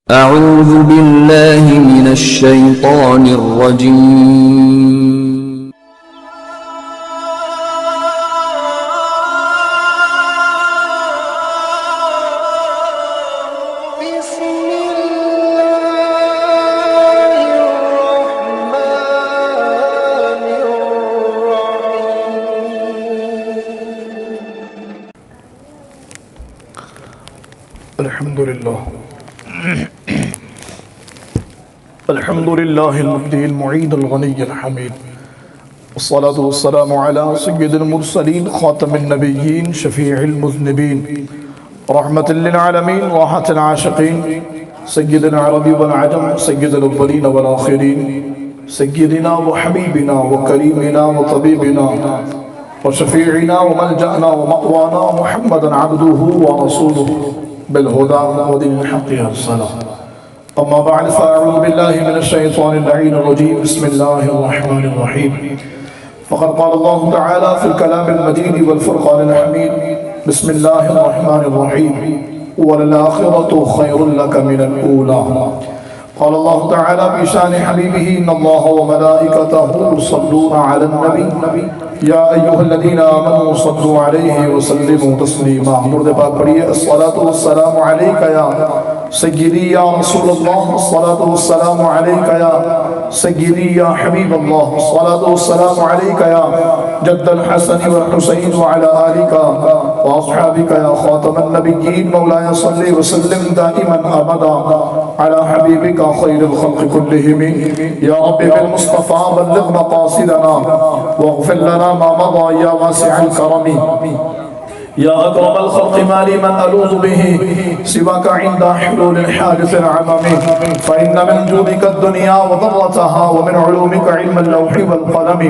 أعوذ بالله من الشيطان الرجيم. بسم الله الرحمن الرحيم. الحمد لله الحمد لله المبدئ المعيد الغني الحميد، والصلاة والسلام على سيد المرسلين خاتم النبيين شفيع المذنبين رحمة للعالمين راحة العاشقين سيدنا العربي والعجم سيد الأولين والآخرين سيدنا وحبيبنا وكريمنا وطبيبنا وشفيعنا وملجأنا ومأوانا محمدا عبده ورسوله بالهدى ودين الحق والصلاة. أما بعد فأعوذ بالله من الشيطان اللعين الرجيم. بسم الله الرحمن الرحيم. فقد قال الله تعالى في الكلام المجيد والفرقان الحميد: بسم الله الرحمن الرحيم، وللآخرة خير لك من الأولى. قال الله تعالى في شان حبيبه: إن الله وملائكته يصلون على النبي يا أيها الذين آمنوا صلوا عليه وسلموا تسليما. درود پاک پڑھیے: الصلاة والسلام عليك يا سيدي يا رسول الله، الصلاة والسلام عليك يا سيدي يا حبيب الله، الصلاة والسلام عليك يا جد الحسن والحسين وعلى آلك وأصحابك يا خاتم النبيين. مولاي صل وسلم دائما أبدا على حبيبك خير الخلق كلهم. يا رب بالمصطفى بلغ مقاصدنا واغفر لنا ما مضى يا واسع الكرم. يا أكرم الخلق ما لي من ألوذ به سواك عند حلول الحادث العمم. فإن من جودك الدنيا وضرتها ومن علومك علم اللوح والقلم.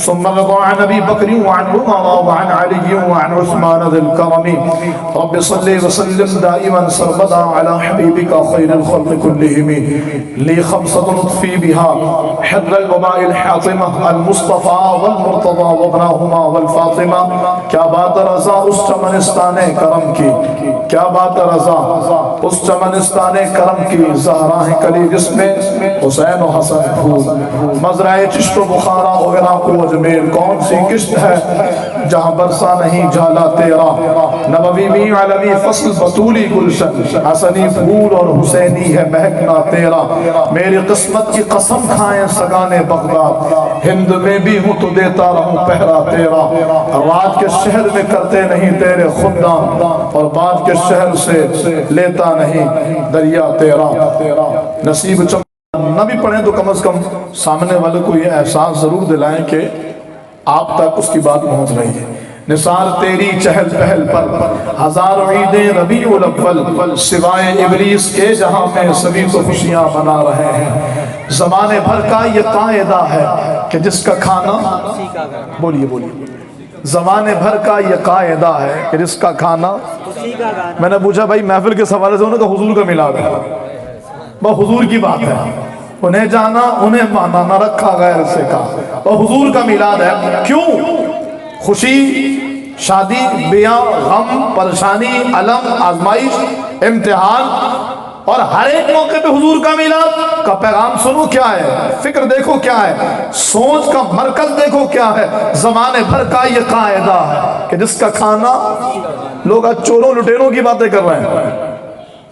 ثم رضى عن أبي بكر وعن عمر وعن علي وعن عثمان ذي الكرم. رب صل وسلم دائما سرمدا على حبيبك خير الخلق كلهم. لي خمسة لطفي بها حذر الوباء الحاطمة: المصطفى والمرتضى وابناهما والفاطمة. کیا بات رضا اس چمنستان کرم کی، کیا بات رضا اس چمنستان کرم کی. زہرا ہے کلی جس میں حسین و حسن پھول، مزرعہ چشت و بخارا ہو عراق و اجمیر. کون سی کشت ہے جہاں برسا نہیں جھالا تیرا. نبوی بھی علوی فصل بطولی گلشن، حسنی پھول اور حسینی ہے مہکنا تیرا. میری قسمت کی قسم کھائیں سگانے بغداد، ہند میں بھی ہوں تو دیتا رہوں پہرا تیرا. رات کے شہر میں کرتے نہیں تیرے خدام، اور بعد کے شہر سے لیتا نہیں دریا تیرا. نصیب نہ بھی پڑھیں تو کم از کم سامنے والے کو یہ احساس ضرور دلائیں کہ آپ تک اس کی بات پہنچ رہی ہے. نثار تیری چہل پہل پر ہزار عیدیں ربیع الاول، سوائے ابلیس کے جہاں میں سبھی تو خوشیاں بنا رہے ہیں. زمانے بھر کا یہ قاعدہ ہے کہ جس کا کھانا بولیے زمانے بھر کا یہ قاعدہ ہے کہ جس کا کھانا. میں نے پوچھا بھائی محفل کے حوالے سے انہوں نے کہا حضور کا میلاد ہے. وہ حضور کی بات ہے، انہیں جانا انہیں مانا، نہ رکھا غیر سے کا. وہ حضور کا میلاد ہے. کیوں؟ خوشی، شادی، بیاہ، غم، پریشانی، علم، آزمائش، امتحان، اور ہر ایک موقع پہ حضور کا میلاد کا پیغام سنو کیا ہے، فکر دیکھو کیا ہے، سوچ کا مرکز دیکھو کیا ہے. زمانے بھر کا یہ قاعدہ ہے کہ جس کا کھانا. لوگ آج چوروں لٹیروں کی باتیں کر رہے ہیں،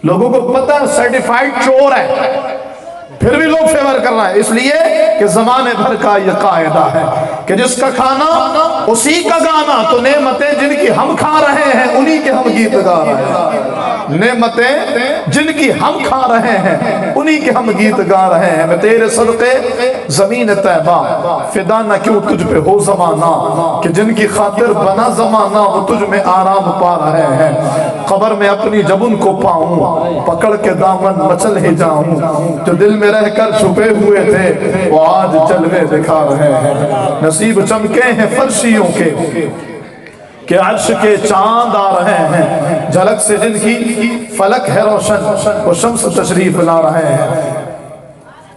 لوگوں کو پتہ ہے سرٹیفائیڈ چور ہے، پھر بھی لوگ فیور کر رہے ہیں. اس لیے کہ زمانے بھر کا یہ قاعدہ ہے کہ جس کا کھانا اسی کا گانا. تو نعمتیں جن کی ہم کھا رہے ہیں انہی کے ہم گیت گا رہے ہیں. نعمتیں جن کی ہم کھا رہے ہیں انہی کے ہم گیت گا رہے ہیں۔ میں تیرے صدقے زمین طیبہ فدا نہ کیوں تجھ پہ ہو زمانہ، کہ جن کی خاطر بنا زمانہ وہ تجھ میں آرام پا رہے ہیں۔ قبر میں اپنی جب ان کو پاؤں پکڑ کے دامن مچل ہی جاؤں، جو دل میں رہ کر چھپے ہوئے تھے وہ آج جلوے دکھا رہے ہیں۔ نصیب چمکے ہیں فرشیوں کے کہ عرش کے چاند آ رہے ہیں، جھلک سے جن کی فلک ہے روشن وہ شمس تشریف لا رہے ہیں۔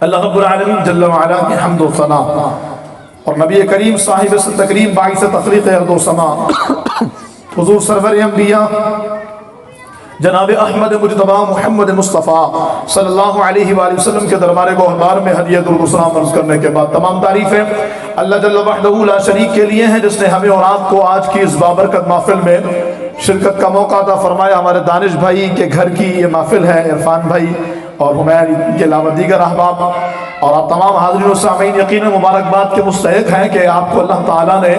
اللہ رب العالمین جل وعلا کی حمد و ثنا اور نبی کریم صاحب تکریم باعث تخلیق ارض و سما حضور سرور انبیاء جناب احمد مجتبی محمد مصطفیٰ صلی اللہ علیہ وآلہ وسلم کے دربار گوہربار میں ہدیہ درود و سلام عرض کرنے کے بعد تمام تعریفیں اللہ جل وحدہ لا شریک کے لیے ہیں، جس نے ہمیں اور آپ کو آج کی اس بابرکت محفل میں شرکت کا موقع عطا فرمایا۔ ہمارے دانش بھائی کے گھر کی یہ محفل ہے، عرفان بھائی اور حمیر کے علاوہ دیگر احباب اور آپ تمام حاضرین و سامعین یقیناً مبارکباد کے مستحق ہیں کہ آپ کو اللہ تعالیٰ نے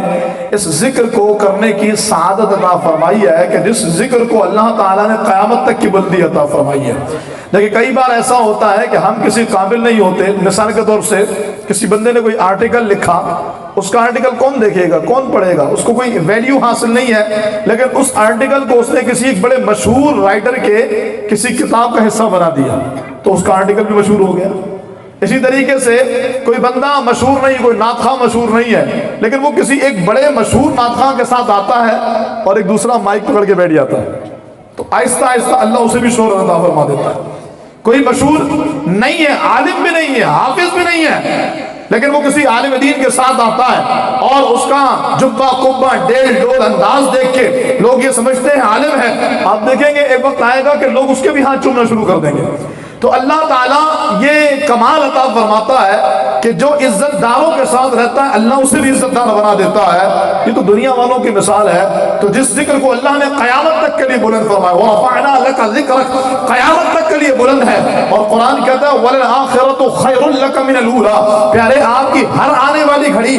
اس ذکر کو کرنے کی سعادت عطا فرمائی ہے کہ جس ذکر کو اللہ تعالیٰ نے قیامت تک کی بلندی عطا فرمائی ہے۔ لیکن کئی بار ایسا ہوتا ہے کہ ہم کسی قابل نہیں ہوتے، مثال کے طور سے کسی بندے نے کوئی آرٹیکل لکھا، اس کا آرٹیکل کون دیکھے گا، کون پڑھے گا، اس کو کوئی ویلیو حاصل نہیں ہے، لیکن اس آرٹیکل کو اس نے کسی ایک بڑے مشہور رائٹر کے کسی کتاب کا حصہ بنا دیا تو اس کا آرٹیکل بھی مشہور ہو گیا۔ اسی طریقے سے کوئی بندہ مشہور نہیں، کوئی نعت خواہ مشہور نہیں ہے، لیکن وہ کسی ایک بڑے مشہور نعت خواہ کے ساتھ آتا ہے اور ایک دوسرا مائک پکڑ کے بیٹھ جاتا ہے تو آہستہ آہستہ اللہ اسے بھی شہرت عطا فرما دیتا ہے۔ کوئی مشہور نہیں ہے، عالم بھی نہیں ہے، حافظ بھی نہیں ہے، لیکن وہ کسی عالم دین کے ساتھ آتا ہے اور اس کا جبہ قبہ ڈیل ڈول انداز دیکھ کے لوگ یہ سمجھتے ہیں عالم ہے۔ آپ دیکھیں گے ایک وقت آئے گا کہ لوگ اس کے بھی ہاتھ چومنا شروع کر دیں گے۔ تو اللہ تعالیٰ یہ کمال عطا فرماتا ہے کہ جو عزت داروں کے ساتھ رہتا ہے اللہ اسے بھی عزت دار بنا دیتا ہے۔ یہ تو دنیا والوں کی مثال ہے۔ تو جس ذکر کو اللہ نے قیامت تک کے لیے بلند فرمایا، وَرَفَعْنَا لَكَ ذِكْرَكَ، قیامت تک کے لیے بلند ہے، اور قرآن کہتا ہے وَلَلْآخِرَةُ خَيْرٌ لَكَ مِنَ الْأُولَىٰ، پیارے آپ کی ہر آنے والی گھڑی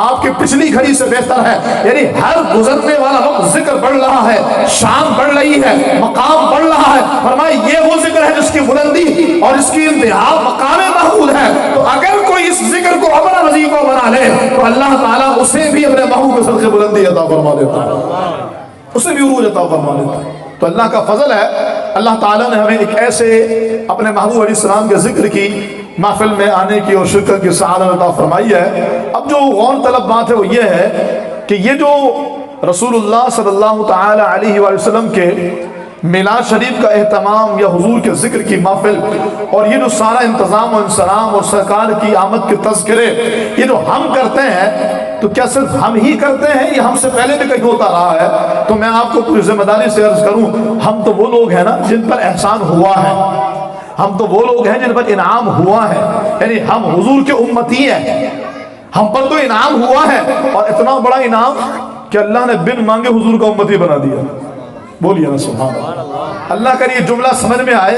آپ کی پچھلی گھڑی سے بہتر ہے۔ یعنی ہر گزرنے والا وقت ذکر بڑھ رہا ہے، شان بڑھ رہی ہے، مقام بڑھ رہا ہے۔ فرمایا یہ وہ ذکر ہے جس کی بلندی اور اس کی انتہا مقام محمود ہے۔ تو اگر کوئی اس ذکر کو اپنا وظیفہ بنا لے تو اللہ تعالیٰ اسے بھی اپنے محبوب کے صدقے بلندی عطا فرما دیتا ہے، اسے بھی عروج عطا فرما دیتا ہے۔ تو اللہ کا فضل ہے، اللہ تعالیٰ نے ہمیں ایک ایسے اپنے محبوب علیہ السلام کے ذکر کی محفل میں آنے کی اور شرکت کی سعادت عطا فرمائی ہے۔ اب جو غور طلب بات ہے وہ یہ ہے کہ یہ جو رسول اللہ صلی اللہ تعالی علیہ وآلہ وسلم کے میلاد شریف کا اہتمام یا حضور کے ذکر کی محفل اور یہ جو سارا انتظام و انسلام اور سرکار کی آمد کے تذکرے یہ جو ہم کرتے ہیں تو کیا صرف ہم ہی کرتے ہیں یا ہم سے پہلے بھی کہیں ہوتا رہا ہے؟ تو میں آپ کو پوری ذمہ داری سے عرض کروں، ہم تو وہ لوگ ہیں نا جن پر احسان ہوا ہے، ہم تو وہ لوگ ہیں جن پر انعام ہوا ہے، یعنی ہم حضور کے امتی ہیں، ہم پر تو انعام ہوا ہے، اور اتنا بڑا انعام کہ اللہ نے بن مانگے حضور کا امتی بنا دیا۔ بولیے نا سبحان اللہ۔ اللہ کا یہ جملہ سمجھ میں آئے،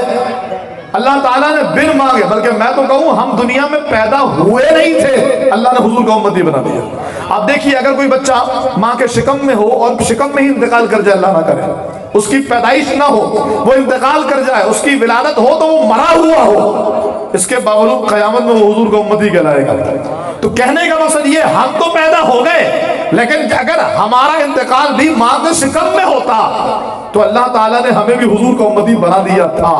اللہ تعالیٰ نے بن مانگے، بلکہ میں تو کہوں ہم دنیا میں پیدا ہوئے نہیں تھے، اللہ نے حضور کا امتی بنا دیا۔ آپ دیکھیے اگر کوئی بچہ ماں کے شکم میں ہو اور شکم میں ہی انتقال کر جائے، اللہ نہ کرے، اس کی پیدائش نہ ہو، وہ انتقال کر جائے، اس کی ولادت ہو تو وہ مرا ہوا ہو، اس کے باوجود قیامت میں وہ حضور کا امتی کہلائے گا۔ تو کہنے کا مقصد یہ ہم تو پیدا ہو گئے، لیکن اگر ہمارا انتقال بھی ماں کے شکم میں ہوتا تو اللہ تعالیٰ نے ہمیں بھی حضور کا امتی بنا دیا تھا۔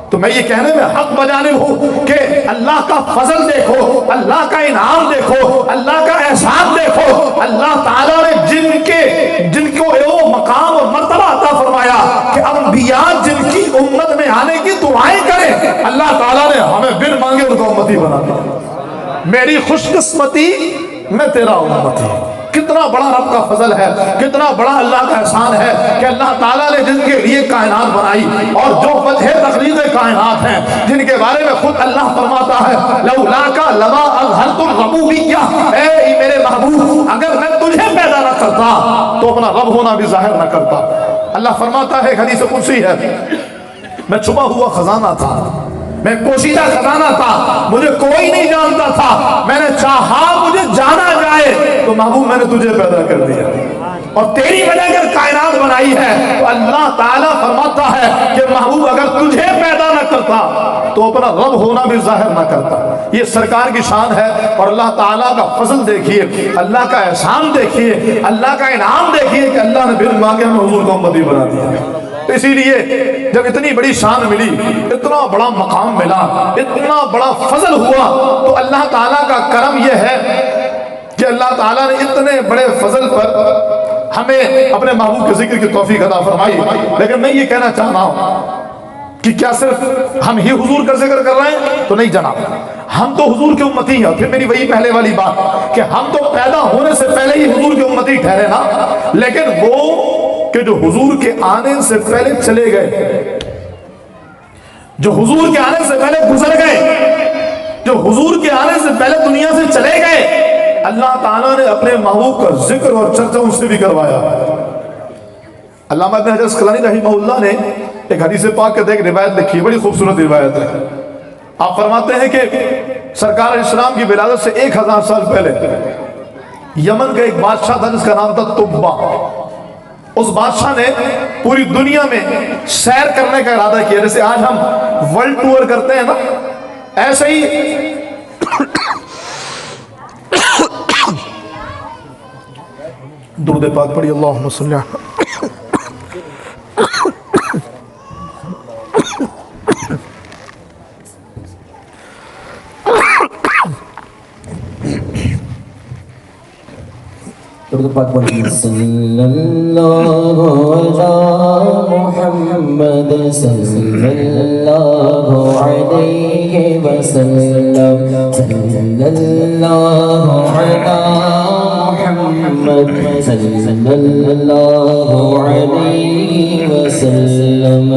تو میں یہ کہنے میں حق بجانب ہوں کہ اللہ کا فضل دیکھو، اللہ کا انعام دیکھو، اللہ کا احسان دیکھو، اللہ تعالیٰ نے جن کو وہ مقام اور مرتبہ عطا فرمایا کہ انبیاء جن کی امت میں آنے کی دعائیں کریں، اللہ تعالیٰ نے ہمیں بن مانگے ان کو امتی بنا دیا۔ میری خوش قسمتی میں تیرا امتی۔ کتنا بڑا رب کا فضل ہے، کتنا بڑا اللہ کا احسان ہے کہ اللہ تعالیٰ نے جن کے لیے کائنات بنائی اور جو وجہ تخلیق کائنات ہیں جن کے بارے میں خود اللہ فرماتا ہے لولاک لما اظہرت الربوبیہ، اے میرے محبوب اگر میں تجھے پیدا نہ کرتا تو اپنا رب ہونا بھی ظاہر نہ کرتا۔ اللہ فرماتا ہے، حدیث قدسی ہے، میں چھپا ہوا خزانہ تھا، میں پوشیدہ خزانہ تھا، مجھے کوئی نہیں جانتا تھا، میں نے چاہا مجھے جانا جائے تو محبوب میں نے تجھے پیدا کر دیا۔ اور تیری وجہ اگر کائنات بنائی ہے تو اللہ تعالیٰ فرماتا ہے کہ محبوب اگر تجھے پیدا نہ کرتا تو اپنا رب ہونا بھی ظاہر نہ کرتا. یہ سرکار کی شان ہے. اور اللہ تعالیٰ کا فضل دیکھیے, اللہ کا احسان دیکھیے, اللہ کا انعام دیکھیے کہ اللہ نے بن مانگے ہمیں حضور کو امتی بنا دیا. اسی لیے جب اتنی بڑی شان ملی, اتنا بڑا مقام ملا, اتنا بڑا فضل ہوا, تو اللہ تعالیٰ کا کرم یہ ہے کہ اللہ تعالیٰ نے اتنے بڑے فضل پر ہمیں اپنے محبوب کے ذکر کی توفیق عطا فرمائی. لیکن میں یہ کہنا چاہ رہا ہوں کہ کیا صرف ہم ہی حضور کا ذکر کر رہے ہیں؟ تو نہیں جناب, ہم تو حضور کے امتی ہیں. پھر میری وہی پہلے والی بات کہ ہم تو پیدا ہونے سے پہلے ہی حضور کے امتی ٹھہرے نا. لیکن وہ کہ جو حضور کے آنے سے پہلے چلے گئے, جو حضور کے آنے سے پہلے گزر گئے, جو حضور کے آنے سے پہلے دنیا سے چلے گئے, اللہ تعالیٰ نے اپنے محبوب کا ذکر اور چرچا ان سے بھی کروایا. علامہ ابن حجر اسقلانی رحمہ اللہ نے ایک حدیث پاک کے ایک روایت لکھی, بڑی خوبصورت روایت ہے. آپ فرماتے ہیں کہ سرکار علیہ السلام کی ولادت سے 1000 سال پہلے یمن کا ایک بادشاہ تھا جس کا نام تھا تبا. اس بادشاہ نے پوری دنیا میں سیر کرنے کا ارادہ کیا, جیسے آج ہم ورلڈ ٹور کرتے ہیں نا, ایسے ہی درود پاک پڑھی. اللہم صلی اللہ صلی اللہ علی محمد صلی اللہ علیہ وسلم, صلی اللہ علی محمد صلی اللہ علیہ وسلم.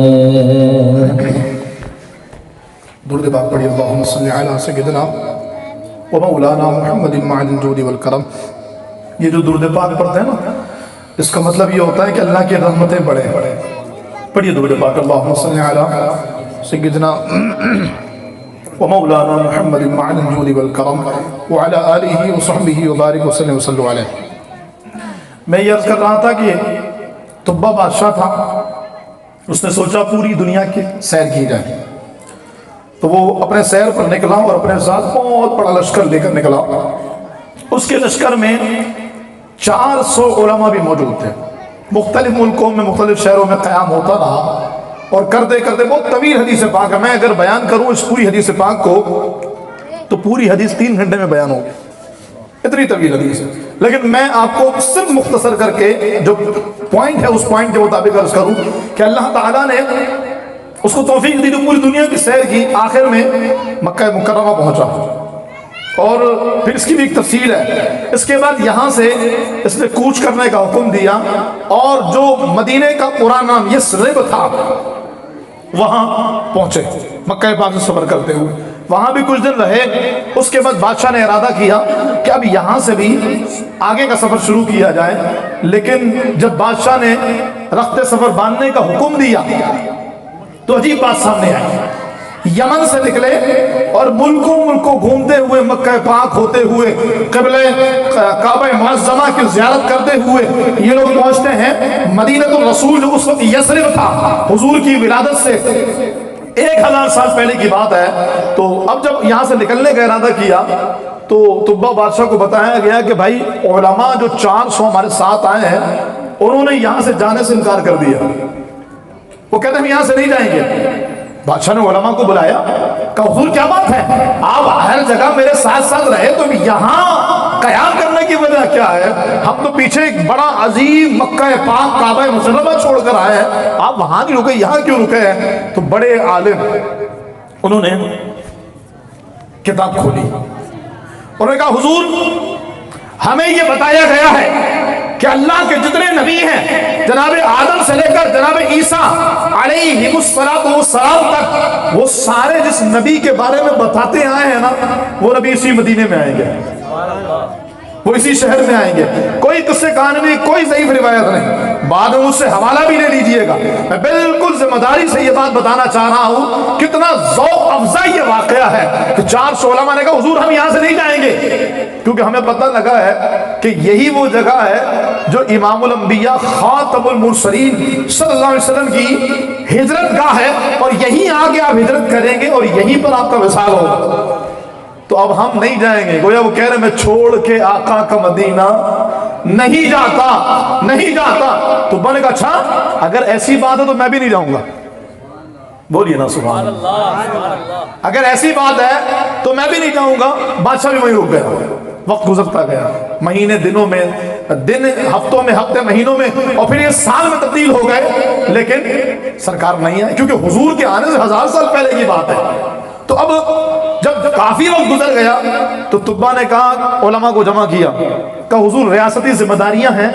درود پاک پڑھی. اللہم صلی علی سیدنا و مولانا محمد معدن الجود والکرم. یہ جو درود پاک پڑھتے ہیں نا, اس کا مطلب یہ ہوتا ہے کہ اللہ کی رحمتیں بڑھیں. پڑھیے درود پاک. اللہم صلی علی سیدنا و مولانا محمد معدن الجود والکرم وعلی آلہ وصحبہ وبارک وسلم وصلو علیہ. میں یہ عرض کر رہا تھا کہ تبا بادشاہ تھا, اس نے سوچا پوری دنیا کی سیر کی جائے. تو وہ اپنے سیر پر نکلا اور اپنے ساتھ بہت بڑا لشکر لے کر نکلا. اس کے لشکر میں 400 علماء بھی موجود تھے. مختلف ملکوں میں, مختلف شہروں میں قیام ہوتا رہا, اور کرتے کرتے بہت طویل حدیث پاک ہے. میں اگر بیان کروں اس پوری حدیث پاک کو تو پوری حدیث 3 گھنٹے میں بیان ہوگی, اتنی طویل حدیث ہے. لیکن میں آپ کو صرف مختصر کر کے جو پوائنٹ ہے اس پوائنٹ کے مطابق عرض کروں کہ اللہ تعالیٰ نے اس کو توفیق دی, جو پوری دنیا کی سیر کی. آخر میں مکہ مکرمہ پہنچا, اور پھر اس کی بھی ایک تفصیل ہے. اس کے بعد یہاں سے اس نے کوچ کرنے کا حکم دیا, اور جو مدینے کا پورا نام یثرب تھا وہاں پہنچے مکہ پاک سے سفر کرتے ہوئے. وہاں بھی کچھ دن رہے. اس کے بعد بادشاہ نے ارادہ کیا کہ اب یہاں سے بھی آگے کا سفر شروع کیا جائے. لیکن جب بادشاہ نے رخت سفر باندھنے کا حکم دیا تو عجیب بات سامنے آئی. یمن سے نکلے اور ملکوں گھومتے ہوئے, مکہ پاک ہوتے ہوئے, قبلہ کعبہ معظمہ کی زیارت کرتے ہوئے یہ لوگ پہنچتے ہیں مدینہ الرسول, جو اس وقت یثرب تھا. حضور کی ولادت سے 1000 سال پہلے کی بات ہے. تو اب جب یہاں سے نکلنے کا ارادہ کیا تو تبا بادشاہ کو بتایا گیا کہ بھائی علماء جو 400 ہمارے ساتھ آئے ہیں انہوں نے یہاں سے جانے سے انکار کر دیا. وہ کہتے ہیں ہم یہاں سے نہیں جائیں گے. بادشاہ نے علماء کو بلایا, کہا حضور کیا بات ہے, آپ ہر جگہ میرے ساتھ ساتھ رہے تو یہاں قیام کرنے کی وجہ کیا ہے؟ ہم تو پیچھے ایک بڑا عظیم مکہ پاک کعبہ مشرفہ چھوڑ کر آئے ہیں, آپ وہاں نہیں رکے, یہاں کیوں رکے ہیں؟ تو بڑے عالم انہوں نے کتاب کھولی, انہوں نے کہا حضور ہمیں یہ بتایا گیا ہے کہ اللہ کے جتنے نبی ہیں جناب آدم سے لے کر جناب عیسیٰ علیہ السلام تک, وہ سارے جس نبی کے بارے میں بتاتے آئے ہیں نا, وہ نبی اسی مدینے میں آئیں گے. وہ اسی شہر میں آئیں گے. کوئی قصے کہانی نہیں, کوئی ضعیف روایت نہیں, بعد میں مجھ سے حوالہ بھی لے لیجئے گا. میں بالکل ذمہ داری سے یہ بات بتانا چاہ رہا ہوں, کتنا ذوق افزا یہ واقعہ ہے کہ 400 علماء نے کہا حضور ہم یہاں سے نہیں جائیں گے, کیونکہ ہمیں پتہ لگا ہے کہ یہی وہ جگہ ہے جو امام الانبیاء خاتم المرسلین صلی اللہ علیہ وسلم کی ہجرت گاہ ہے, اور یہیں آگے آپ ہجرت کریں گے اور یہیں پر آپ کا وصال ہوگا. تو اب ہم نہیں جائیں گے. گویا وہ کہہ رہے میں چھوڑ کے آقا کا مدینہ نہیں جاتا, نہیں جاتا. تو میں نے کہا اچھا اگر ایسی بات ہے تو میں بھی نہیں جاؤں گا. بولیے نا سبحان اللہ. اگر ایسی بات ہے تو میں بھی نہیں جاؤں گا. بادشاہ بھی وہیں رک گیا. وقت گزرتا گیا, مہینے دنوں میں, دن ہفتوں میں, ہفتے مہینوں میں, اور پھر یہ سال میں تبدیل ہو گئے, لیکن سرکار نہیں آئے, کیونکہ حضور کے آنے سے 1000 سال پہلے کی بات ہے. تو اب جب کافی وقت گزر گیا تو تبا نے کہا, علماء کو جمع کیا, کہا حضور ریاستی ذمہ داریاں ہیں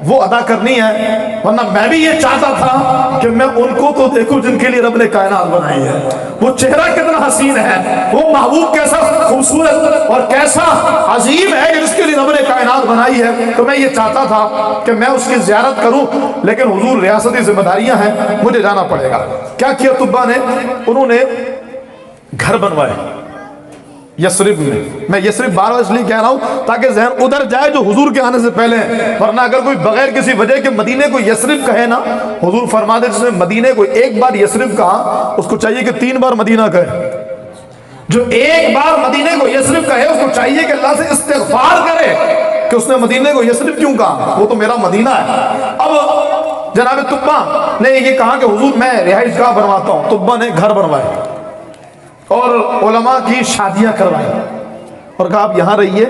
وہ ادا کرنی ہے, ورنہ میں بھی یہ چاہتا تھا کہ میں ان کو تو دیکھوں جن کے لیے رب نے کائنات بنائی ہے. وہ چہرہ کتنا حسین ہے, وہ محبوب کیسا خوبصورت اور کیسا عظیم ہے کہ جس کے لیے رب نے کائنات بنائی ہے. تو میں یہ چاہتا تھا کہ میں اس کی زیارت کروں, لیکن حضور ریاستی ذمہ داریاں ہیں, مجھے جانا پڑے گا. کیا کیا تبا نے؟ انہوں نے گھر بنوائے یثرب میں. میں یثرب بار بار اس لیے کہہ رہا ہوں تاکہ ذہن ادھر جائے جو حضور کے آنے سے پہلے ہیں, ورنہ اگر کوئی بغیر کسی وجہ کے مدینے کو یثرب کہے نا, حضور فرما دے جس نے مدینے کو ایک بار یثرب کہا اس کو چاہیے کہ 3 بار مدینہ کہے. جو ایک بار مدینے کو یثرب کہے اس کو چاہیے کہ اللہ سے استغفار کرے کہ اس نے مدینے کو یثرب کیوں کہا, وہ تو میرا مدینہ ہے. اب جناب تبا نے یہ کہا کہ حضور میں رہائش گاہ بنواتا ہوں. تبا نے گھر بنوائے اور علماء کی شادیاں کروائی اور کہا آپ یہاں رہیے,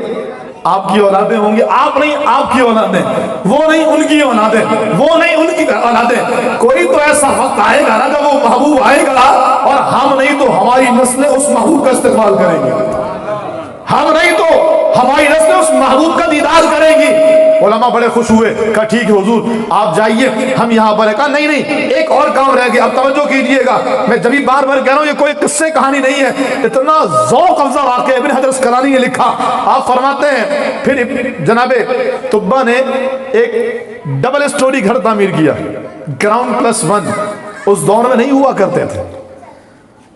آپ کی اولادیں ہوں گی. آپ نہیں, آپ کی اولادیں, وہ نہیں ان کی اولادیں, وہ نہیں ان کی اولادیں. کوئی تو ایسا وقت آئے گا نا جب وہ محبوب آئے گا اور ہم نہیں تو ہماری نسلیں اس محبوب کا استقبال کریں گی. ہم نہیں تو ہماری نسلیں اس محبوب کا دیدار کریں گی. علماء بڑے خوش ہوئے, کہا ٹھیک ہے حضور آپ جائیے, ہم یہاں پر. کہا نہیں نہیں ایک اور کام رہ گیا, اب توجہ کیجئے گا. میں جب بھی بار بار کہہ رہا ہوں یہ کوئی قصے کہانی نہیں ہے, اتنا ذوق افزا واقعہ ابن حجر اسقلانی نے لکھا. آپ فرماتے ہیں پھر جناب تبا نے ایک ڈبل سٹوری گھر تعمیر کیا, گراؤنڈ پلس 1. اس دور میں نہیں ہوا کرتے تھے,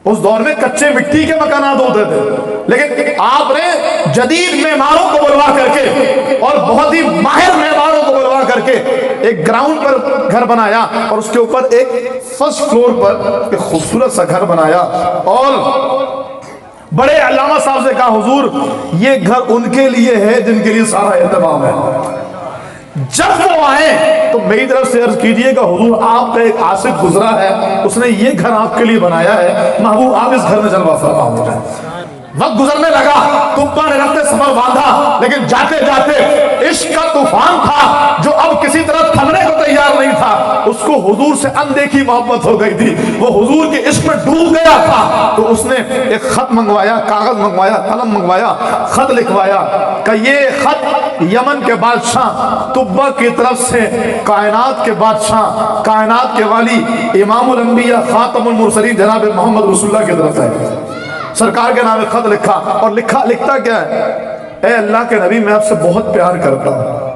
اس دور میں کچے مٹی کے مکانات ہوتے تھے, لیکن آپ نے جدید معماروں کو بلوا کر کے اور بہت ہی ماہر معماروں کو بلوا کر کے ایک گراؤنڈ پر گھر بنایا اور اس کے اوپر ایک فرسٹ فلور پر ایک خوبصورت سا گھر بنایا. اور بڑے علامہ صاحب سے کہا حضور یہ گھر ان کے لیے ہے جن کے لیے سارا اہتمام ہے. جب وہ آئے تو میری طرف سے عرض کیجئے گا حضور آپ کا ایک عاشق گزرا ہے, اس نے یہ گھر آپ کے لیے بنایا ہے, محبوب آپ اس گھر میں جلوہ فرما ہو جائے. وقت گزرنے لگا, تبا نے رخت سفر باندھا, لیکن جاتے جاتے عشق کا طوفان تھا جو اب کسی طرح تھمنے کو تیار نہیں تھا. اس کو حضور سے اندیکھی محبت ہو گئی تھی, وہ حضور کے عشق میں ڈوب گیا تھا. تو اس نے ایک خط منگوایا, کاغذ منگوایا, قلم منگوایا, خط لکھوایا کہ یہ خط یمن کے بادشاہ تبا کی طرف سے کائنات کے بادشاہ, کائنات کے والی, امام الانبیاء خاتم المرسلین جناب محمد رسول اللہ کی طرف ہے. سرکار کے نام خط لکھا اور لکھتا کیا ہے, اے اللہ کے نبی میں آپ سے بہت پیار کرتا ہوں,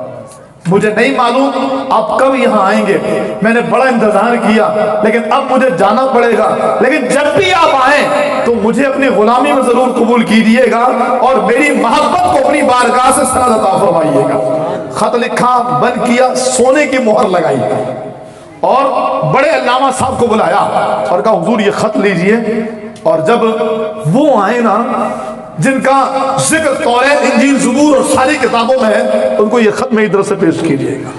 مجھے نہیں معلوم آپ کب یہاں آئیں گے, میں نے بڑا انتظار کیا لیکن اب مجھے جانا پڑے گا, لیکن جب بھی آپ آئیں تو مجھے اپنی غلامی میں ضرور قبول کیجیے گا اور میری محبت کو اپنی بارگاہ سے سند عطا فرمائیے گا. خط لکھا, بند کیا, سونے کی مہر لگائی اور بڑے علامہ صاحب کو بلایا اور کہا حضور یہ خط لیجئے, اور جب وہ آئے نا جن کا ذکر توریت, انجیل, زبور اور ساری کتابوں میں ہے, ان کو یہ خط میری طرف سے پیش کیجیے گا.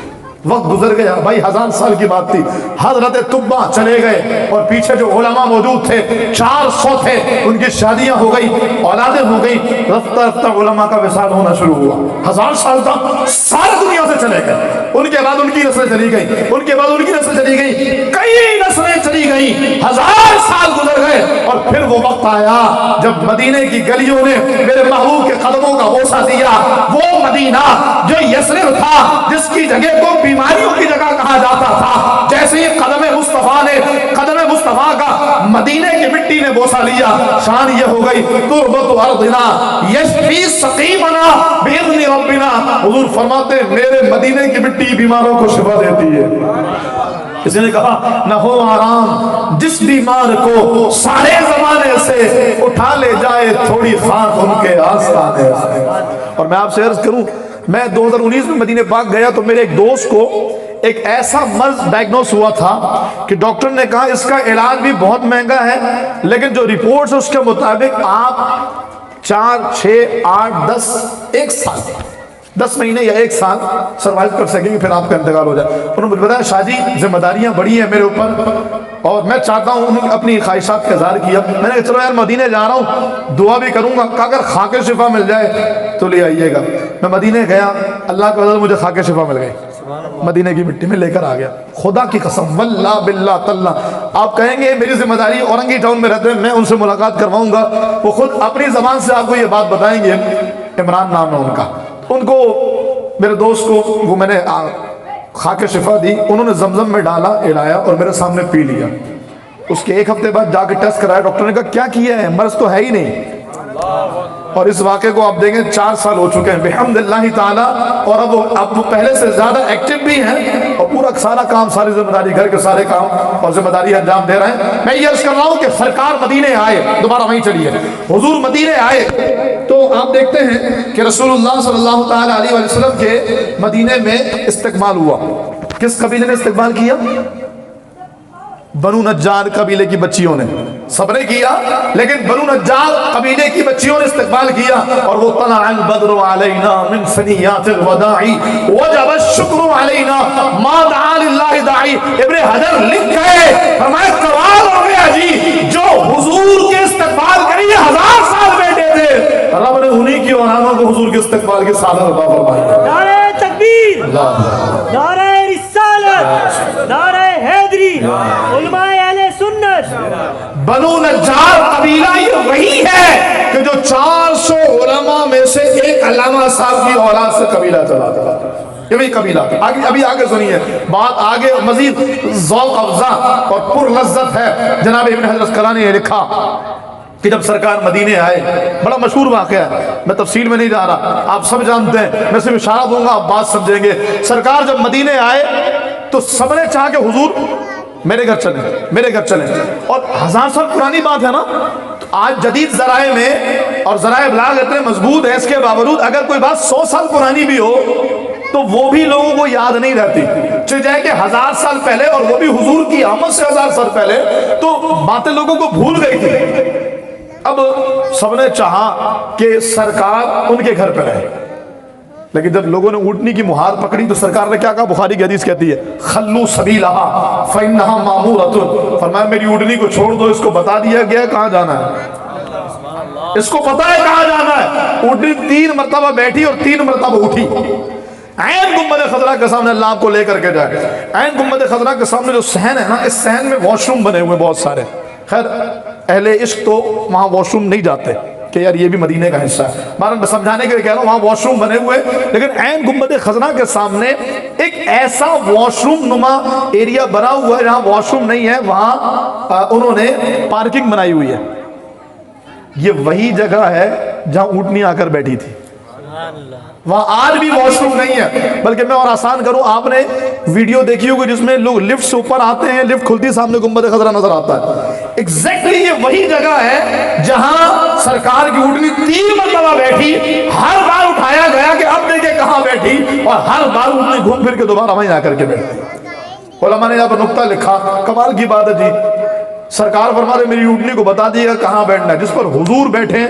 وقت گزر گیا بھائی, 1000 سال کی بات تھی. حضرت تبا چلے گئے اور پیچھے جو علماء موجود تھے 400 تھے, ان کی شادیاں ہو گئی, اولادیں ہو گئی. رفتہ رفتہ علماء کا وصال ہونا شروع ہوا. 1000 سال تک ساری دنیا سے چلے گئے, ان کے بعد ان کی نسلیں چلی گئی, ان کے بعد ان کی نسلیں چلی گئی, کئی نسلیں چلی گئی, 1000 سال گزر گئے. اور پھر وہ وقت آیا جب مدینے کی گلیوں نے میرے محبوب کے قدموں کا بوسہ دیا. وہ مدینہ جو یثرب تھا, جس کی جگہ کو بیماریوں کی جگہ کہا جاتا تھا, جیسے ہی قدم مصطفیٰ نے, قدم مصطفیٰ کا مدینے کی مٹی نے بوسہ لیا, شان یہ ہو گئی تربت ارضنا یشفی سقیمنا باذن ربنا، حضور فرماتے ہیں میرے مدینے کی مٹی بیماروں کو شفا دیتی ہے۔ کسی نے کہا نہ ہو آرام جس بیمار کو سارے زمانے سے اٹھا لے جائے تھوڑی خاک ان کے آستانے سے۔ اور میں آپ سے عرض کروں، میں 2019 میں مدینہ پاک گیا تو میرے ایک دوست کو ایک ایسا مرض ڈائگنوز ہوا تھا کہ ڈاکٹر نے کہا اس کا علاج بھی بہت مہنگا ہے، لیکن جو رپورٹس اس کے مطابق آپ 4 6 8 10 1 سال 10 مہینے یا 1 سال سروائیو کر سکیں گے، پھر آپ کا انتقال ہو جائے۔ انہوں نے مجھے بتایا شاہ جی ذمہ داریاں بڑی ہیں میرے اوپر اور میں چاہتا ہوں، انہوں نے اپنی خواہشات کا اظہار کیا۔ میں نے کہا چلو یار مدینے جا رہا ہوں، دعا بھی کروں گا کہ اگر خاک شفا مل جائے تو لے آئیے گا۔ میں مدینے گیا، اللہ کا فضل مجھے خاک شفا مل گئی، مدینے کی مٹی میں لے کر آ گیا۔ خدا کی قسم واللہ باللہ تاللہ، آپ کہیں گے میری ذمہ داری اورنگی ٹاؤن میں رہتے ہیں، میں ان سے ملاقات کرواؤں گا، وہ خود اپنی زبان سے آپ کو یہ بات بتائیں گے۔ عمران نام ہے ان کا، ان کو میرے دوست کو وہ میں نے خاک شفا دی، انہوں نے زمزم میں ڈالا، ہلایا اور میرے سامنے پی لیا۔ اس کے 1 ہفتے بعد جا کے ٹیسٹ کرایا، ڈاکٹر نے کہا کیا کیا ہے، مرض تو ہے ہی نہیں۔ اور اس واقعے کو آپ دیکھیں 4 سال ہو چکے ہیں بحمداللہ تعالی، اور اب وہ پہلے سے زیادہ ایکٹیو بھی ہیں اور پورا سارا کام، ساری ذمہ داری، گھر کے سارے کام اور ذمہ داری انجام دے رہے ہیں۔ میں یہ عرض کر رہا ہوں کہ سرکار مدینے آئے، دوبارہ وہیں چلیے، حضور مدینے آئے تو آپ دیکھتے ہیں کہ رسول اللہ صلی اللہ تعالی علیہ وسلم کے مدینے میں استقبال ہوا۔ کس قبیلے نے استقبال کیا؟ بنو نجار قبیلے کی بچیوں نے، سب نے کیا لیکن بنو نجار قبیلے کی بچیوں نے استقبال کیا۔ اور وہ طلع البدر علینا من ثنیات الوداع وجب الشکر علینا ما دعا للہ داعی۔ ابن حجر لکھ گئے، فرمایا کمال ہو گیا جی، جو حضور کے استقبال کے لیے 1000 سال بیٹھے تھے، رب نے انہی کی اولادوں کو حضور کے استقبال کی سعادت عطا فرمائی۔ نعرہ تکبیر، نعرہ رسالت، نعرہ حیدری، علماء اہل سنت۔ بنو نجار قبیلہ یہ وہی ہے کہ جو 400 علماء میں سے ایک علامہ صاحب کی اولاد سے قبیلہ چلا تھا، یہ وہی قبیلہ تھا۔ ابھی آگے سنیے، بات آگے مزید ذوق افزا اور پر لذت ہے۔ جناب ابن حجر اسقلانی نے لکھا کہ جب سرکار مدینے آئے، بڑا مشہور واقعہ ہے، میں تفصیل میں نہیں جا رہا، آپ سب جانتے ہیں، میں صرف اشارہ دوں گا، آپ بات سمجھیں گے۔ سرکار جب مدینے آئے تو سب نے چاہا کہ حضور میرے گھر چلیں، میرے گھر چلیں، اور 1000 سال پرانی بات ہے نا۔ تو آج جدید ذرائع میں اور ذرائع ابلاغ اتنے مضبوط ہیں، اس کے باوجود اگر کوئی بات 100 سال پرانی بھی ہو تو وہ بھی لوگوں کو یاد نہیں رہتی، چل جائے کہ 1000 سال پہلے، اور وہ بھی حضور کی آمد سے 1000 سال پہلے، تو باتیں لوگوں کو بھول گئی تھی۔ اب سب نے چاہا کہ سرکار ان کے گھر پہ رہے، لیکن جب لوگوں نے اونٹنی کی مہار پکڑی تو سرکار نے کیا کہا؟ بخاری کی حدیث کہتی ہے خلو سبیلہا فإنہا مامورۃ، فرمایا میری اونٹنی کو چھوڑ دو، اس کو بتا دیا گیا کہاں جانا ہے، اس کو پتا ہے کہاں جانا ہے۔ اونٹنی 3 مرتبہ بیٹھی اور 3 مرتبہ اٹھی۔ عین گنبد خضرا کے سامنے اللہ آپ کو لے کر کے جائے، عین گنبد خضرا کے سامنے جو صحن ہے نا، اس صحن میں واش روم بنے ہوئے بہت سارے، خیر اہل عشق تو وہاں واش روم نہیں جاتے کہ یار یہ بھی مدینے کا حصہ ہے، بہرحال میں سمجھانے کے لیے کہہ رہا ہوں، وہاں واش روم بنے ہوئے، لیکن عین گنبد خضرا کے سامنے ایک ایسا واش روم نما ایریا بنا ہوا ہے جہاں واش روم نہیں ہے، وہاں انہوں نے پارکنگ بنائی ہوئی ہے۔ یہ وہی جگہ ہے جہاں اونٹنی آ کر بیٹھی تھی، وہاں آج بھی واش روم نہیں ہے۔ بلکہ میں اور آسان کروں، آپ نے ویڈیو دیکھی ہوگی جس میں لوگ لفٹ سے اوپر آتے ہیں، لفٹ کھلتی سامنے گنبد خضرا نظر آتا ہے۔ ایگزیکٹلی یہ وہی جگہ ہے جہاں سرکار کی اونٹنی 3 مرتبہ بیٹھی، ہر بار اٹھایا گیا کہ اب دیکھیں کہاں بیٹھی، اور ہر بار اونٹنی گھوم پھر کے دوبارہ وہیں آ کر کے بیٹھی۔ علماء نے یہاں پر نقطہ لکھا، کمال کی بات ہے جی، سرکار فرما رہے میری اونٹنی کو بتا دیے گا کہاں بیٹھنا ہے، جس پر حضور بیٹھے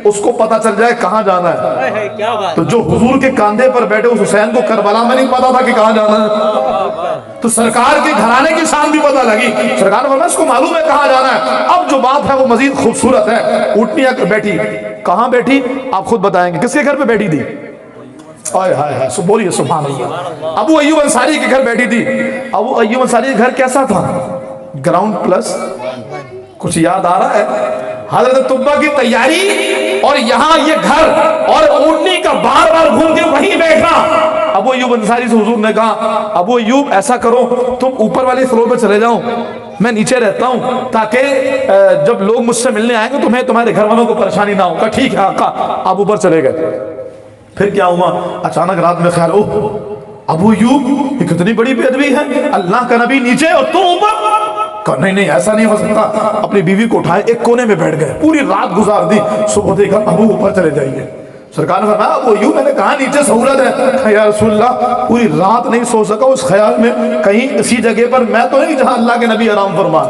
اس کو پتا چل جائے کہاں جانا ہے۔ تو جو حضور کے کاندھے پر بیٹھے اس حسین کو کربلا میں نہیں پتا تھا کہ کہاں جانا ہے، تو سرکار کے گھرانے کی شان بھی پتا لگی، سرکار فرمایا اس کو معلوم ہے کہاں جانا ہے۔ اب جو بات ہے وہ مزید خوبصورت ہے، اونٹنی بیٹھی، کہاں بیٹھی آپ خود بتائیں گے، کس کے گھر پہ بیٹھی تھی؟ آئے ہائے ہائے، سو بولیے سبحان اللہ، ابو ایوب انصاری کے گھر بیٹھی تھی۔ ابو ایوب انصاری کا گھر کیسا تھا؟ گراؤنڈ پلس، کچھ یاد آ رہا ہے؟ حضرت طبہ کی تیاری اور یہاں یہ گھر اور اونٹنی کا بار بار گھوم کے وہیں بیٹھنا۔ ابو ایوب انصاری سے حضور نے کہا ابو ایوب ایسا کرو تم اوپر والے فلور پہ چلے جاؤ، میں نیچے رہتا ہوں تاکہ جب لوگ مجھ سے ملنے آئیں گے تمہیں تمہارے گھر والوں کو پریشانی نہ ہو. کہا ٹھیک ہے آقا. آپ اوپر چلے گئے. پھر کیا ہوا؟ اچانک رات میں خیال ابو ایوب یہ کتنی بڑی بے ادبی ہے, اللہ کا نبی نیچے اور تو اوپر. کہا نہیں ایسا نہیں ہو سکتا. اپنی بیوی کو اٹھائے ایک کونے میں بیٹھ گئے, پوری رات گزار دی. صبح دیکھا ابو اوپر چلے جائیے. سرکار نے فرمایا ابو ایوب میں نے کہا نیچے سہولت ہے. یا رسول اللہ پوری رات نہیں سو سکا اس خیال میں کہیں اسی جگہ پر میں تو نہیں جہاں اللہ کے نبی آرام فرما.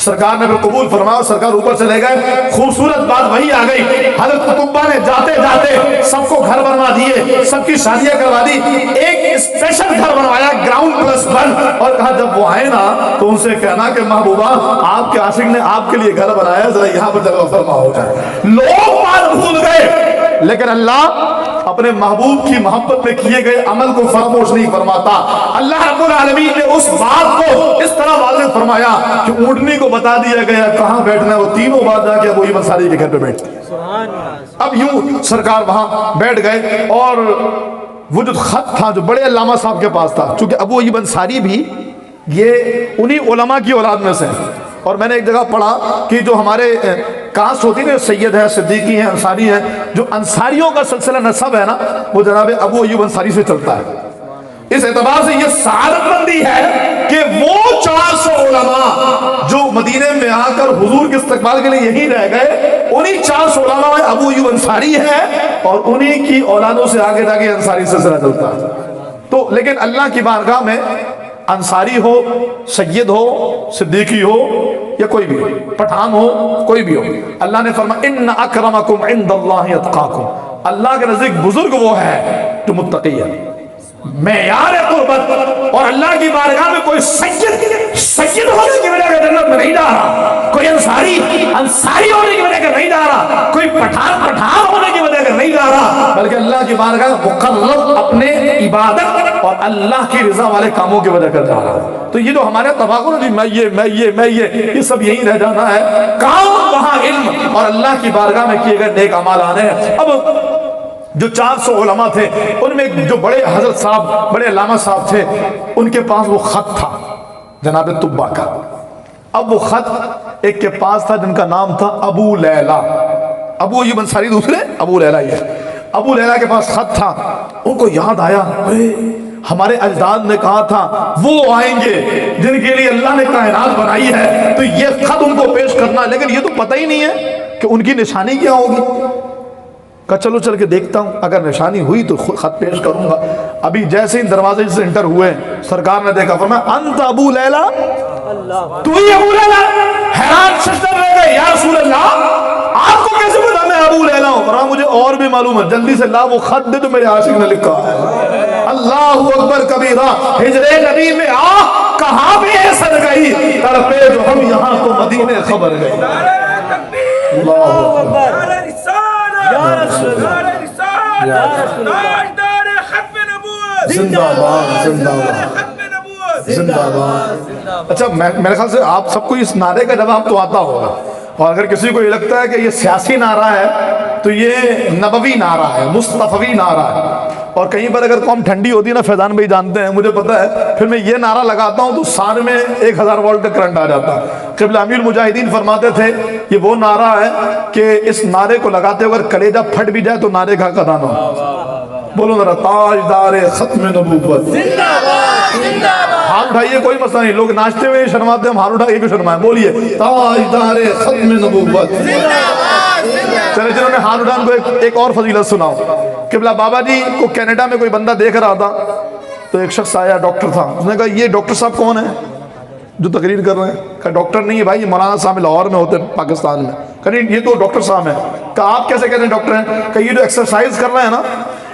سرکار نے پھر قبول فرمایا, سرکار اوپر چلے گئے. خوبصورت بات وہی آ گئی, حضرت قطبہ نے جاتے جاتے سب کو گھر بنوا دیے, سب کی شادیاں کروا دی. ایک اسپیشل گھر بنوایا گراؤنڈ+1 اور کہا جب وہ آئے نا تو ان سے کہنا کہ محبوبہ آپ کے عاشق نے آپ کے لیے گھر بنایا, ذرا یہاں پر جگہ فرما ہو جائے. لوگ بات بھول گئے لیکن اللہ اپنے محبوب کی محبت میں کیے گئے عمل کو فراموش نہیں فرماتا. اللہ رب العالمین نے اس بات کو اس طرح واضح فرمایا کہ اونٹنی کو بتا دیا گیا کہاں بیٹھنا ہے, وہ تینوں بار جا کے ابو ایوب انصاری کے گھر پہ بیٹھتے. اب یوں سرکار وہاں بیٹھ گئے اور وہ جو خط تھا جو بڑے علامہ صاحب کے پاس تھا, چونکہ ابو ایوب انصاری بھی یہ انہی علماء کی اولاد میں سے, اور میں نے ایک جگہ پڑھا کہ جو ہمارے کاسٹ ہوتی ہے سید ہے, صدیقی ہیں, انصاری ہیں, جو انصاریوں کا سلسلہ نسب ہے نا وہ جناب ابو ایوب انصاری سے چلتا ہے. اس اعتبار سے یہ سعادت مندی ہے کہ وہ 400 علماء جو مدینے میں آ کر حضور کے استقبال کے لیے یہی رہ گئے, انہی 400 علماء میں ابو ایوب انصاری ہے اور انہی کی اولادوں سے آگے جا کے انصاری سلسلہ چلتا ہے. تو لیکن اللہ کی بارگاہ میں انصاری ہو, سید ہو, صدیقی ہو یا کوئی بھی ہو, پٹھان ہو, کوئی بھی ہو, اللہ نے فرمایا ان اکرمکم عند اللہ اتقاکم, اللہ کے نزدیک بزرگ وہ ہے جو متقی ہے. معیار قربت اور اللہ کی بارگاہ میں کوئی سید ہونے کی وجہ سے جنت میں نہیں جا رہا, کوئی انصاری ہونے کی وجہ سے نہیں جا رہا, کوئی پٹھان ہونے کی وجہ سے نہیں جا رہا, بلکہ اللہ کی بارگاہ میں مقرب اپنے عبادت اور اللہ کی رضا والے کاموں کی وجہ کر جا رہا ہے. تو یہ جو ہمارے تفاقر ہے میں یہ سب یہی رہ جانا ہے. کام وہاں علم اور اللہ کی بارگاہ میں کیے گئے نیک اعمال آنے ہیں. اب جو 400 علماء تھے ان میں جو بڑے حضرت صاحب, بڑے علامہ صاحب تھے, ان کے پاس وہ خط تھا جناب طبہ کا. اب وہ خط ایک کے پاس تھا جن کا نام تھا ابو لیلہ. ابو ایوب انصاری دوسرے, ابو لیلہ یہ. ابو لیلہ کے پاس خط تھا. ان کو یاد آیا ہمارے اجداد نے کہا تھا وہ آئیں گے جن کے لیے اللہ نے کائنات بنائی ہے, تو یہ خط ان کو پیش کرنا, لیکن یہ تو پتہ ہی نہیں ہے کہ ان کی نشانی کیا ہوگی. کہا چلو چل کے دیکھتا ہوں, اگر نشانی ہوئی تو خط پیش کروں گا. ابھی جیسے ہی دروازے سے انٹر ہوئے سرکار نے دیکھا, فرمایا انت ابو لیلہ, تو ہی ابو لیلہ. حیران ششدر رہ گئے, یا رسول اللہ آپ کو کیسے پتا میں ابو لیلہ ہوں؟ فرمایا مجھے اور بھی معلوم ہے, جلدی سے لا وہ خط دے جو میرے عاشق نے لکھا ہے. اللہ اکبر کبیرہ, ہجرے نبی میں آ کہاں بھی ایسر گئی, تڑپے جو ہم یہاں تو مدینے خبر گئی. اللہ اکبر. اچھا میرے خیال سے آپ سب کو اس نعرے کا جواب تو آتا ہوگا, اور اگر کسی کو یہ لگتا ہے کہ یہ سیاسی نعرہ ہے تو یہ نبوی نعرہ ہے, مصطفی نعرہ ہے. اور کہیں پر اگر قوم ٹھنڈی ہوتی ہے نا, فیضان بھائی جانتے ہیں, مجھے پتا ہے, پھر میں یہ نعرہ لگاتا ہوں تو سار میں 1000 وولٹ کا کرنٹ آ جاتا. قبلہ امیر مجاہدین فرماتے تھے یہ وہ نعرہ ہے کہ اس نعرے کو لگاتے اگر کلیجہ پھٹ بھی جائے تو نعرے کا قدم ہو. بولو ذرا تاجدار ختم نبوت. ہاتھ اٹھائیے, کوئی مسئلہ نہیں, لوگ ناچتے ہوئے شرماتے ہیں, ہم ہاتھ اٹھائیے بھی شرمائیں. بولیے تاجدار ختم نبوت. چلے جنہوں نے ہاتھ اٹھان کو ایک اور فضیلت سناؤ. قبلہ بابا جی کو کینیڈا میں کوئی بندہ دیکھ رہا تھا تو ایک شخص آیا, ڈاکٹر تھا. اس نے کہا یہ ڈاکٹر صاحب کون ہیں جو تقریر کر رہے ہیں؟ کہا ڈاکٹر نہیں ہے بھائی, یہ مولانا صاحب لاہور میں ہوتے ہیں پاکستان میں. کہا نہیں یہ تو ڈاکٹر صاحب ہیں. کہا آپ کیسے کہتے ہیں ڈاکٹر ہیں؟ کہ یہ جو ایکسرسائز کر رہے ہیں نا,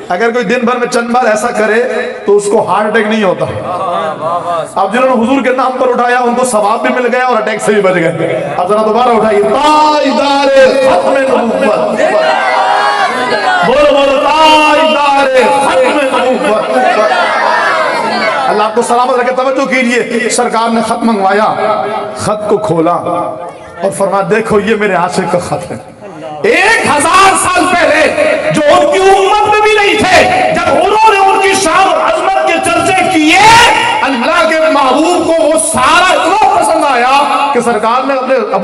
اگر کوئی دن بھر میں چند بار ایسا کرے تو اس کو ہارٹ اٹیک نہیں ہوتا. اب جنہوں نے حضور کے نام پر اٹھایا ان کو ثواب بھی مل گیا اور اٹیک سے بھی بچ گئے. اب ذرا دوبارہ اٹھائیے تاجدار ختم نبوت. بولو بولو تاجدار ختم نبوت. اللہ آپ کو سلامت رکھے. توجہ کیجئے, سرکار نے خط منگوایا, خط کو کھولا اور فرمایا دیکھو یہ میرے عاشق کا خط ہے. 1000 سال پہلے جو ان کی امت میں بھی نہیں تھے, جب انہوں نے ان کی شان اور عظمت کے چرچے کیے, اللہ کے محبوب کو وہ سارا اتنا پسند آیا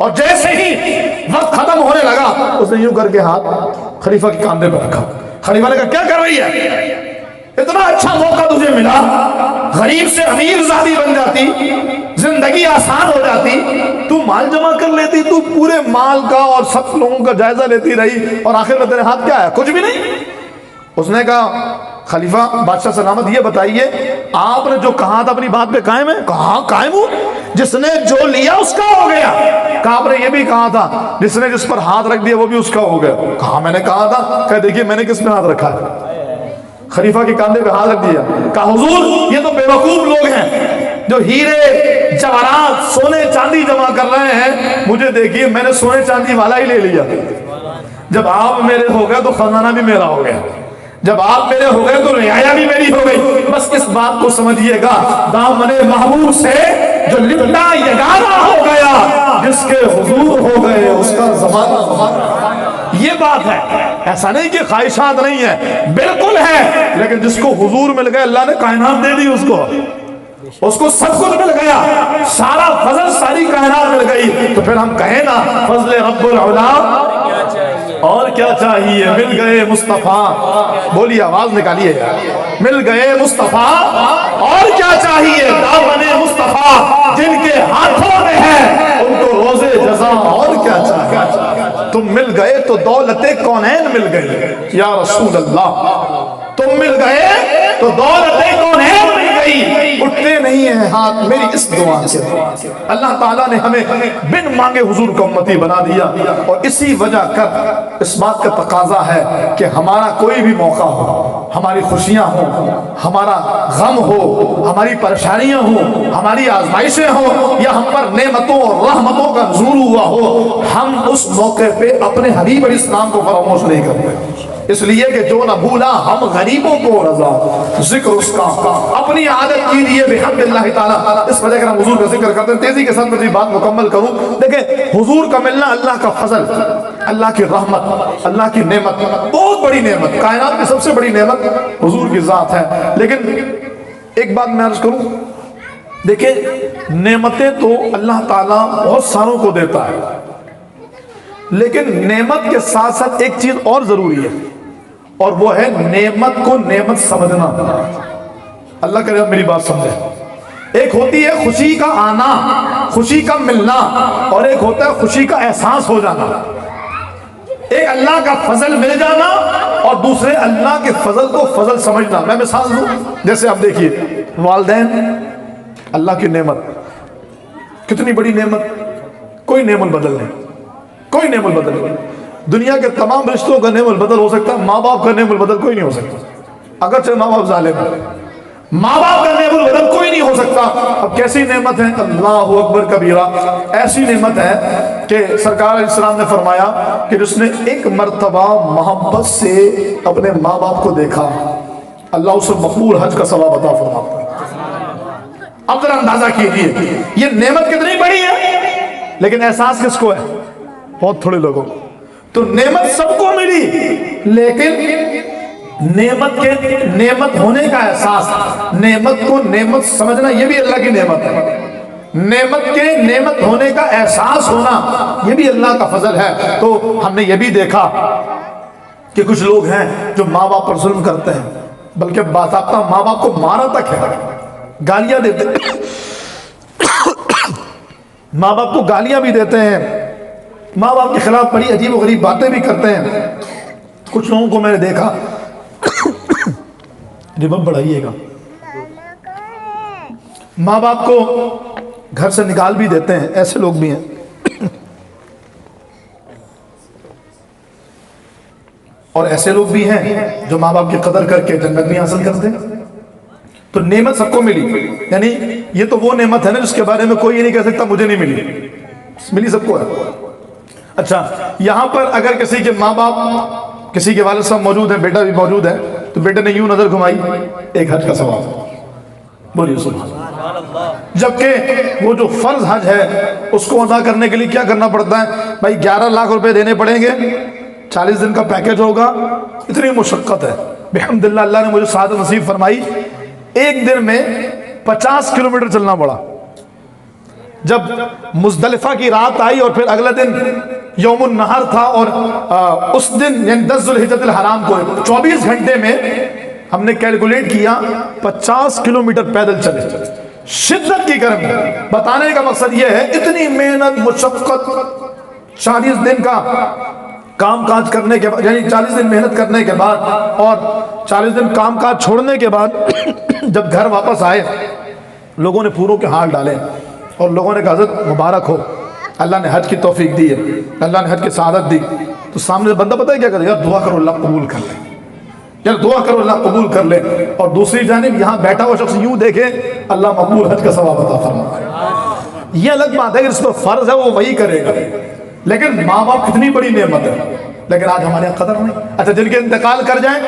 اور جیسے ہی وقت ختم ہونے لگا اس نے یوں کر کے ہاتھ خلیفہ کے کاندھے پہ رکھا. خلیفہ نے کہا کیا کر رہی ہے؟ اتنا اچھا موقع تجھے ملا، غریب سے امیر زادی بن جاتی، زندگی آسان ہو جاتی، تو مال جمع کر لیتی، تو پورے مال کا اور سب لوگوں کا جائزہ لیتی رہی، اور آخر میں تیرے ہاتھ کیا ہے؟ کچھ بھی نہیں. اس نے کہا خلیفہ بادشاہ سلامت یہ بتائیے آپ نے جو کہا تھا اپنی بات پہ قائم ہے؟ کہاں قائم ہوں، جس نے جو لیا اس کا ہو گیا. کہا آپ نے یہ بھی کہا تھا جس نے جس پر ہاتھ رکھ دیا وہ بھی اس کا ہو گیا. کہا میں نے کہا تھا. کہ دیکھیے میں نے کس میں ہاتھ رکھا ہے؟ خلیفہ کے کاندھے پہ ہاتھ رکھ دیا. کہا حضور یہ تو بیوقوف لوگ ہیں جو ہیرے جواہرات سونے چاندی جمع کر رہے ہیں، مجھے دیکھیے میں نے سونے چاندی والا ہی لے لیا. جب آپ میرے ہو گئے تو خزانہ بھی میرا ہو گیا، جب آپ میرے ہو گئے تو رعایا بھی میری ہو گئی. بس اس بات کو سمجھیے گا دامن محبوب سے جو لپٹا یگانہ ہو گیا، جس کے حضور ہو گئے اس کا زمانہ. یہ بات ہے، ایسا نہیں کہ خواہشات نہیں ہے، بالکل ہے، لیکن جس کو حضور مل گئے اللہ نے کائنات دے دی، اس کو سب کچھ مل گیا، سارا فضل ساری کائنات مل گئی. تو پھر ہم کہیں نا فضل رب العلا اور کیا چاہیے، مل گئے مصطفیٰ. بولیے آواز نکالیے، مل گئے مصطفیٰ اور کیا چاہیے. دامن مصطفیٰ جن کے ہاتھوں میں ہے ان کو روزے جزا اور کیا چاہیے. تم مل گئے تو دولت کونین مل گئی یا رسول اللہ. تم مل گئے تو دولت کونین مل گئی. اٹھتے نہیں ہیں ہاتھ میری اس دعا سے. اللہ تعالیٰ نے ہمیں بن مانگے حضور کو امتی بنا دیا، اور اسی وجہ کر اس بات کا تقاضا ہے کہ ہمارا کوئی بھی موقع ہو، ہماری خوشیاں ہوں، ہمارا غم ہو، ہماری پریشانیاں ہوں، ہماری آزمائشیں ہوں، یا ہم پر نعمتوں اور رحمتوں کا نزول ہوا ہو، ہم اس موقع پہ اپنے حبیب علیہ السلام کو فراموش نہیں کرتے. اس لیے کہ جو نہ بھولا ہم غریبوں کو رضا، ذکر اس کا اپنی عادت کیجیے بحمد اللہ تعالیٰ. اس وجہ کہ ہم حضور کا ذکر کرتے ہیں. تیزی کے ساتھ میں بات مکمل کروں. دیکھیں حضور کا ملنا اللہ کا فضل، اللہ کی رحمت، اللہ کی نعمت، بہت بڑی نعمت، کائنات کی سب سے بڑی نعمت حضور کی ذات ہے. لیکن ایک بات میں عرض کروں، دیکھیں نعمتیں تو اللہ تعالیٰ بہت ساروں کو دیتا ہے، لیکن نعمت کے ساتھ ساتھ ایک چیز اور ضروری ہے، اور وہ ہے نعمت کو نعمت سمجھنا. اللہ کرے آپ میری بات سمجھیں. ایک ہوتی ہے خوشی کا آنا، خوشی کا ملنا، اور ایک ہوتا ہے خوشی کا احساس ہو جانا. ایک اللہ کا فضل مل جانا اور دوسرے اللہ کے فضل کو فضل سمجھنا. میں مثال دوں، جیسے آپ دیکھیے والدین اللہ کی نعمت، کتنی بڑی نعمت، کوئی نعم البدل نہیں، کوئی نعم البدل نہیں. دنیا کے تمام رشتوں کا نعم البدل ہو سکتا ہے، ماں باپ کا نعم البدل کوئی نہیں ہو سکتا. اگرچہ ماں باپ ظالم ہیں، ماں باپ کا نعم البدل کوئی نہیں ہو سکتا. اب کیسی نعمت ہے، اللہ اکبر کبیرہ. ایسی نعمت ہے کہ سرکار علیہ السلام نے فرمایا کہ جس نے ایک مرتبہ محبت سے اپنے ماں باپ کو دیکھا، اللہ اسے مقبول حج کا ثواب عطا فرماتا ہے. اب ذرا اندازہ کیجیے یہ نعمت کتنی بڑی ہے، لیکن احساس کس کو ہے؟ بہت تھوڑے لوگوں کو. تو نعمت سب کو ملی، لیکن نعمت ہونے کا احساس، نعمت کو نعمت سمجھنا، یہ بھی اللہ کی نعمت ہے. نعمت ہونے کا احساس ہونا یہ بھی اللہ کا فضل ہے. تو ہم نے یہ بھی دیکھا کہ کچھ لوگ ہیں جو ماں باپ پر ظلم کرتے ہیں، بلکہ باضابطہ ماں باپ کو مارا تک ہے، گالیاں دیتے ماں باپ کو گالیاں بھی دیتے ہیں، ماں باپ کے خلاف بڑی عجیب و غریب باتیں بھی کرتے ہیں. کچھ لوگوں کو میں نے دیکھا، ربب بڑھائیے گا، ماں باپ کو گھر سے نکال بھی دیتے ہیں، ایسے لوگ بھی ہیں. اور ایسے لوگ بھی ہیں جو ماں باپ کی قدر کر کے جنت بھی حاصل کرتے ہیں. تو نعمت سب کو ملی، یعنی یہ تو وہ نعمت ہے نا جس کے بارے میں کوئی یہ نہیں کہہ سکتا مجھے نہیں ملی، ملی سب کو ہے. اچھا یہاں پر اگر کسی کے ماں باپ، کسی کے والد صاحب موجود ہیں، بیٹا بھی موجود ہے، تو بیٹے نے یوں نظر گھمائی، ایک حج کا ثواب. بولیے سبحان اللہ. جبکہ وہ جو فرض حج ہے اس کو ادا کرنے کے لیے کیا کرنا پڑتا ہے بھائی؟ 11 لاکھ روپے دینے پڑیں گے، 40 دن کا پیکج ہوگا، اتنی مشقت ہے. بحمدللہ اللہ نے مجھے سعادت نصیب فرمائی، ایک دن میں 50 کلومیٹر چلنا پڑا. جب مزدلفہ کی رات آئی اور پھر اگلے دن یوم النہر تھا، اور اس دن یعنی 10 ذوالحجۃ الحرام کو 24 گھنٹے میں ہم نے کیلکولیٹ کیا 50 کلومیٹر پیدل چلے، شدت کی گرمی۔ بتانے کا مقصد یہ ہے اتنی محنت مشقت، 40 دن کا کام کاج کرنے کے بعد، یعنی 40 دن محنت کرنے کے بعد اور 40 دن کام کاج چھوڑنے کے بعد جب گھر واپس آئے، لوگوں نے پوروں کے ہاتھ ڈالے اور لوگوں نے کہا حضرت مبارک ہو، اللہ نے حج کی توفیق دی ہے، اللہ نے حج کی سعادت دی۔ تو سامنے بندہ پتہ ہے کیا کرے؟ یار دعا کرو اللہ قبول کر لے، یار دعا کرو اللہ قبول کر لے۔ اور دوسری جانب یہاں بیٹھا ہوا شخص یوں دیکھے اللہ مقبول حج کا ثواب عطا فرمائے۔ یہ الگ بات ہے کہ جس پر فرض ہے وہ وہی کرے گا، لیکن ماں باپ کتنی بڑی نعمت ہے، لیکن آج ہمارے یہاں قدر نہیں۔ اچھا جن کے انتقال کر جائیں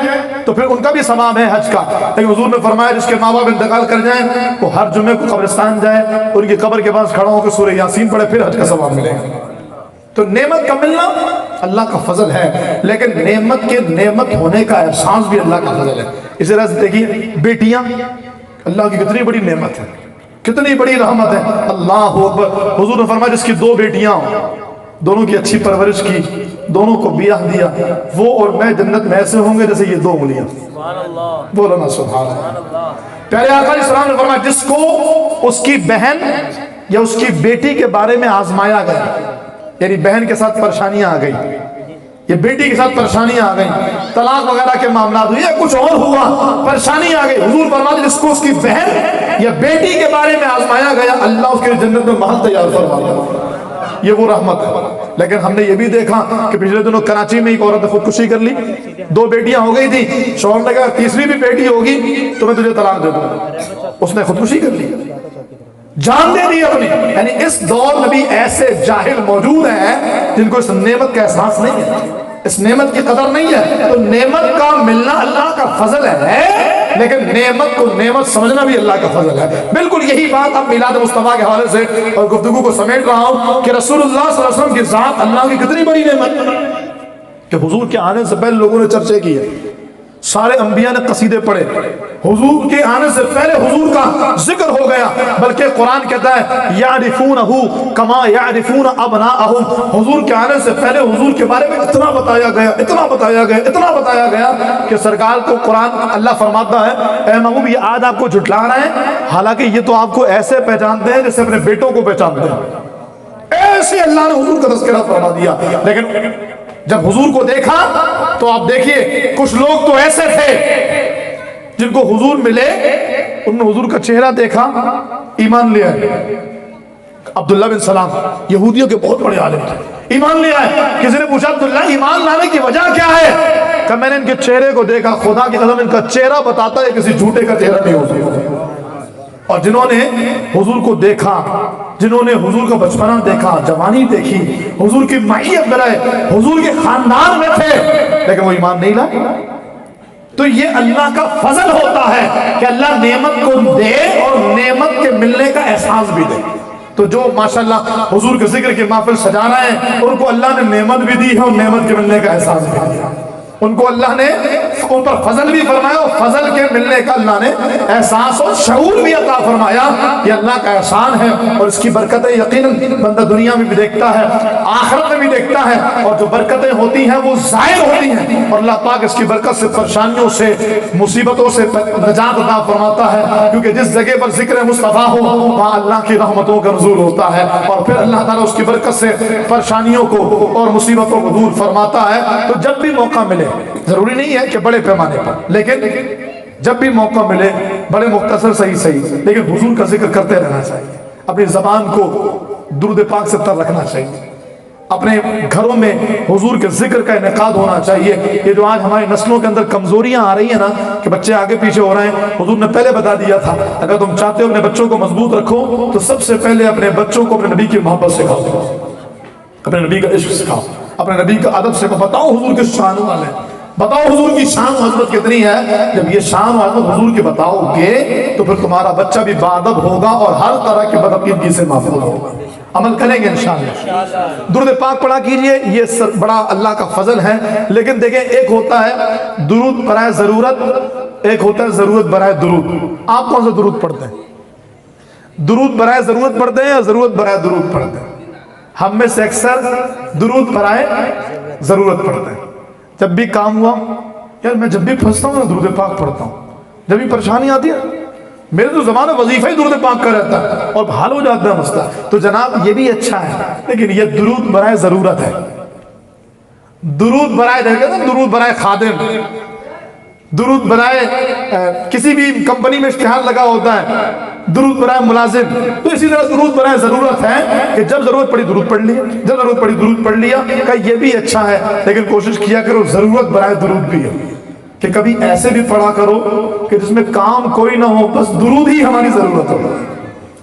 تو پھر ان کا بھی ثواب ہے حج کا، لیکن حضور نے فرمایا جس کے ماں باپ انتقال کر جائیں وہ ہر جمعے کو قبرستان جائے، ان کی قبر کے پاس کھڑا ہو کے سورہ یاسین پڑھے، پھر حج کا ثواب ملے گا۔ تو نعمت کا ملنا اللہ کا فضل ہے، لیکن نعمت کے نعمت ہونے کا احساس بھی اللہ کا فضل ہے۔ اسی طرح سے دیکھیے بیٹیاں اللہ کی کتنی بڑی نعمت ہے، کتنی بڑی رحمت ہے۔ اللہ اکبر۔ حضور نے فرمایا جس کی 2 بیٹیاں ہوں، دونوں کی اچھی پرورش کی، دونوں کو بیاہ دیا، وہ اور میں جنت میں ایسے ہوں گے جیسے یہ 2 انگلیاں۔ بولو نا سبحان اللہ۔ پیارے آقا علیہ السلام نے فرمایا جس کو اس کی بہن یا اس کی بیٹی کے بارے میں آزمایا گیا، یعنی بہن کے ساتھ پریشانیاں آ گئی، یہ بیٹی کے ساتھ پریشانیاں آ گئیں، طلاق وغیرہ کے معاملات ہوئے یا کچھ اور ہوا، پریشانی آ گئی، حضور فرماتے جس کو اس کی بہن یا بیٹی کے بارے میں آزمایا گیا اللہ اس کے جنت میں محل تیار فرماتا۔ یہ وہ رحمت ہے۔ لیکن ہم نے یہ بھی دیکھا کہ پچھلے دنوں کراچی میں ایک عورت نے خودکشی کر لی، 2 بیٹیاں ہو گئی تھی، شوہر نے کہا تیسری بھی بیٹی ہوگی تو میں تجھے طلاق دے دوں گا، اس نے خودکشی کر لی، جان دے دی اپنی۔ یعنی اس دور میں بھی ایسے جاہل موجود ہیں جن کو اس نعمت کا احساس نہیں ہے، اس نعمت کی قدر نہیں ہے۔ تو نعمت کا ملنا اللہ کا فضل ہے، لیکن نعمت کو نعمت سمجھنا بھی اللہ کا فضل ہے۔ بالکل یہی بات اب میلاد مصطفیٰ کے حوالے سے اور گفتگو کو سمیٹ رہا ہوں کہ رسول اللہ صلی اللہ علیہ وسلم کی ذات اللہ کی کتنی بڑی نعمت کہ حضور کے آنے سے پہلے لوگوں نے چرچے کیے، سارے انبیاء نے قصیدے پڑھے، حضور کے آنے سے پہلے حضور کا ذکر ہو گیا، بلکہ قرآن کہتا ہے یعرفونہ کما یعرفون ابناءہم، حضور کے آنے سے پہلے حضور کے بارے میں اتنا بتایا گیا، اتنا بتایا گیا، اتنا بتایا گیا کہ سرکار کو قرآن اللہ فرماتا ہے اے محبوب یہ آج آپ کو جھٹلا رہے ہیں، حالانکہ یہ تو آپ کو ایسے پہچانتے ہیں جیسے اپنے بیٹوں کو پہچانتے ہیں، ایسے اللہ نے حضور کا تذکرہ فرما دیا۔ لیکن جب حضور کو دیکھا تو آپ دیکھیے کچھ لوگ تو ایسے تھے جن کو حضور ملے، انہوں نے حضور کا چہرہ دیکھا، ایمان لیا ہے۔ عبداللہ بن سلام یہودیوں کے بہت بڑے عالم تھے، ایمان لیا ہے۔ کسی نے پوچھا عبداللہ ایمان لانے کی وجہ کیا ہے؟ کہ میں نے ان کے چہرے کو دیکھا، خدا کی قسم ان کا چہرہ بتاتا ہے کسی جھوٹے کا چہرہ نہیں ہو سکتا۔ اور جنہوں نے حضور کو دیکھا، جنہوں نے حضور کا بچپنا دیکھا، جوانی دیکھی، حضور کی معیت میں رہے، حضور کے خاندان میں تھے، لیکن وہ ایمان نہیں لائے، تو یہ اللہ کا فضل ہوتا ہے کہ اللہ نعمت کو دے اور نعمت کے ملنے کا احساس بھی دے۔ تو جو ماشاءاللہ حضور کے ذکر کی محفل سجا رہے ہیں ان کو اللہ نے نعمت بھی دی ہے اور نعمت کے ملنے کا احساس بھی دیا، ان کو اللہ نے ان پر فضل بھی فرمایا اور فضل کے ملنے کا اللہ نے احساس اور شعور بھی عطا فرمایا۔ یہ اللہ کا احسان ہے اور اس کی برکتیں یقیناً بندہ دنیا میں بھی دیکھتا ہے، آخرت میں بھی دیکھتا ہے، اور جو برکتیں ہوتی ہیں وہ ظاہر ہوتی ہیں، اور اللہ پاک اس کی برکت سے پریشانیوں سے مصیبتوں سے نجات عطا فرماتا ہے، کیونکہ جس جگہ پر ذکر مصطفیٰ ہو وہاں اللہ کی رحمتوں کا نزول ہوتا ہے، اور پھر اللہ تعالیٰ اس کی برکت سے پریشانیوں کو اور مصیبتوں کو دور فرماتا ہے۔ تو جب بھی موقع ملے، ضروری نہیں ہے کہ بڑے پیمانے پر، لیکن جب بھی موقع ملے بڑے مختصر صحیح لیکن حضور کا ذکر کرتے رہنا چاہیے، اپنی زبان کو درود پاک سے تر رکھنا چاہیے، اپنے گھروں میں حضور کے ذکر کا انعقاد ہونا چاہیے۔ یہ جو آج ہماری نسلوں کے اندر کمزوریاں آ رہی ہیں نا کہ بچے آگے پیچھے ہو رہے ہیں، حضور نے پہلے بتا دیا تھا اگر تم چاہتے ہو اپنے بچوں کو مضبوط رکھو تو سب سے پہلے اپنے بچوں کو اپنے نبی کی محبت سکھاؤ، اپنے نبی کا عشق سکھاؤ، اپنے نبی کا ادب سکھاؤ، بتاؤ حضور کے شان والے، بتاؤ حضور کی شان و عظمت کتنی ہے۔ جب یہ شان و عظمت حضور کی بتاؤ گے تو پھر تمہارا بچہ بھی باادب ہوگا اور ہر طرح کے بدعقیدگی سے محفوظ ہوگا۔ عمل کریں گے انشاءاللہ۔ درود پاک پڑھا کیجئے، یہ بڑا اللہ کا فضل ہے۔ لیکن دیکھیں ایک ہوتا ہے درود برائے ضرورت، ایک ہوتا ہے ضرورت برائے درود۔ آپ کون سا درود پڑھتے ہیں؟ درود برائے ضرورت پڑھتے ہیں یا ضرورت برائے درود پڑھتے ہیں؟ ہم میں سے اکثر درود برائے ضرورت پڑھتے ہیں. جب بھی کام ہوا یار میں جب بھی پھنستا ہوں نا درود پاک پڑھتا ہوں. جب بھی پریشانی آتی ہے میرے تو زمانہ وظیفہ ہی درود پاک کا رہتا ہے اور حل ہو جاتا ہے مسئلہ. تو جناب یہ بھی اچھا ہے لیکن یہ درود برائے ضرورت ہے. درود برائے درود برائے خادم، درود برائے کسی بھی کمپنی میں اشتہار لگا ہوتا ہے، درود برائے ملازم. تو اسی طرح درود برائے ضرورت ہے کہ جب ضرورت پڑی درود پڑھ لیا، جب ضرورت پڑی درود پڑھ لیا. کہ یہ بھی اچھا ہے لیکن کوشش کیا کرو ضرورت برائے درود بھی ہو، کہ کبھی ایسے بھی پڑھا کرو کہ جس میں کام کوئی نہ ہو، بس درود ہی ہماری ضرورت ہو،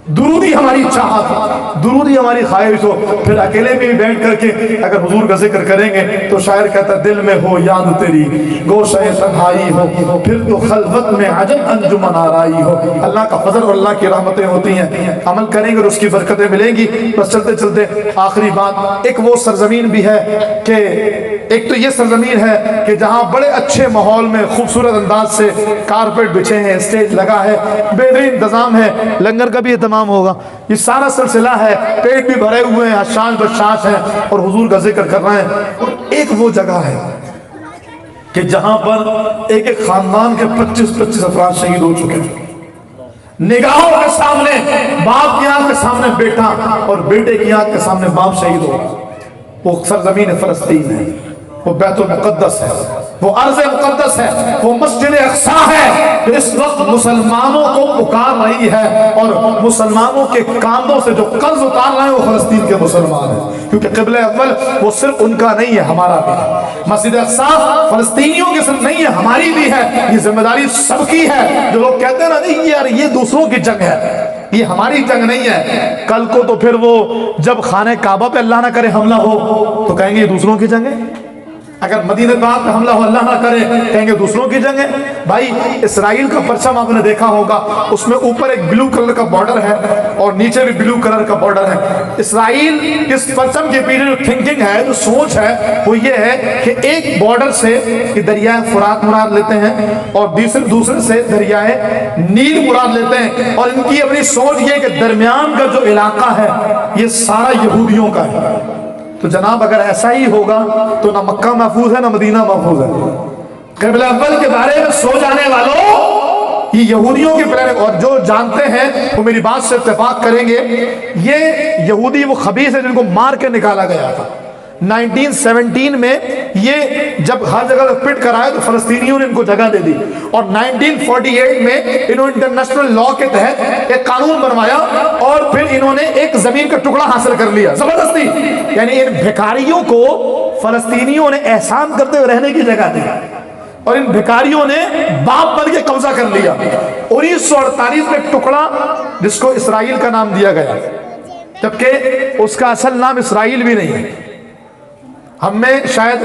درود ہی ہماری چاہت ہو، درود ہی ہماری خواہش ہو. پھر اکیلے میں بیٹھ کر کے اگر حضور کا ذکر کریں گے تو شاعر کہتا ہے دل میں ہو یاد تیری گوشہ تنہائی ہو، پھر تو خلوت میں عجب انجمن آرائی ہو. اللہ کا فضل اور اللہ کی رحمتیں ہوتی ہیں، عمل کریں گے اور اس کی برکتیں ملیں گی. بس چلتے چلتے آخری بات، ایک وہ سرزمین بھی ہے کہ ایک تو یہ سرزمین ہے کہ جہاں بڑے اچھے ماحول میں خوبصورت انداز سے کارپیٹ بچھے ہیں، اسٹیج لگا ہے، بہترین انتظام ہے، لنگر کا بھی اہتمام ہوگا، یہ سارا سلسلہ ہے، پیٹ بھی بھرے ہوئے ہیں، حشاش بشاش ہیں اور حضور کا ذکر کر رہے ہیں. اور ایک وہ جگہ ہے کہ جہاں پر ایک ایک خاندان کے 25 افراد شہید ہو چکے ہیں. نگاہوں کے سامنے باپ کی آنکھ کے سامنے بیٹا اور بیٹے کی آنکھ کے سامنے باپ شہید ہو. وہ سرزمین فلسطین ہے، وہ بیت المقدس ہے، وہ ارض مقدس ہے، وہ مسجد اقصی ہے جو اس وقت مسلمانوں کو پکار رہی ہے. اور مسلمانوں کے کاندھوں سے جو قرض اتار رہے ہیں وہ فلسطین کے مسلمان ہیں، کیونکہ قبلہ اول وہ صرف ان کا نہیں ہے، ہمارا بھی ہے. مسجد اقصی فلسطینیوں کی صرف نہیں ہے، ہماری بھی ہے. یہ ذمہ داری سب کی ہے. جو لوگ کہتے ہیں نا نہیں یار یہ دوسروں کی جنگ ہے، یہ ہماری جنگ نہیں ہے. کل کو تو پھر وہ جب خانہ کعبہ پہ اللہ نہ کرے حملہ ہو تو کہیں گے یہ دوسروں کی جنگ ہے. اگر مدینہ پاک پہ حملہ ہو اللہ نہ کرے کہیں گے دوسروں کی جنگ ہے. بھائی اسرائیل کا پرچم آپ نے دیکھا ہوگا، اس میں اوپر ایک بلو کلر کا بارڈر ہے اور نیچے بھی بلو کلر کا بارڈر ہے. اسرائیل اس پرچم کے پیچھے جو تھنکنگ ہے، جو سوچ ہے وہ یہ ہے کہ ایک بارڈر سے یہ دریائے فرات مراد لیتے ہیں اور دوسرے سے دریائے نیل مراد لیتے ہیں. اور ان کی اپنی سوچ یہ کہ درمیان کا جو علاقہ ہے یہ سارا یہودیوں کا ہے. تو جناب اگر ایسا ہی ہوگا تو نہ مکہ محفوظ ہے نہ مدینہ محفوظ ہے. قبلہ اول کے بارے میں سو جانے والوں یہ یہودیوں کی پلاننگ، اور جو جانتے ہیں وہ میری بات سے اتفاق کریں گے، یہ یہودی وہ خبیث ہے جن کو مار کے نکالا گیا تھا. 1917 میں یہ جب ہر جگہ پٹ کرائے تو فلسطینیوں نے ان کو جگہ دے دی، اور 1948 میں انہوں نے انٹرنیشنل لا کے تحت ایک قانون بنوایا اور پھر انہوں نے ایک زمین کا ٹکڑا حاصل کر لیا زبردستی. یعنی ان بھکاریوں کو فلسطینیوں نے احسان کرتے ہوئے رہنے کی جگہ دی اور ان بھکاریوں نے باپ بن کے قبضہ کر لیا. 1948 میں ایک ٹکڑا جس کو اسرائیل کا نام دیا گیا، جبکہ اس کا اصل نام اسرائیل بھی نہیں ہے. ہم میں شاید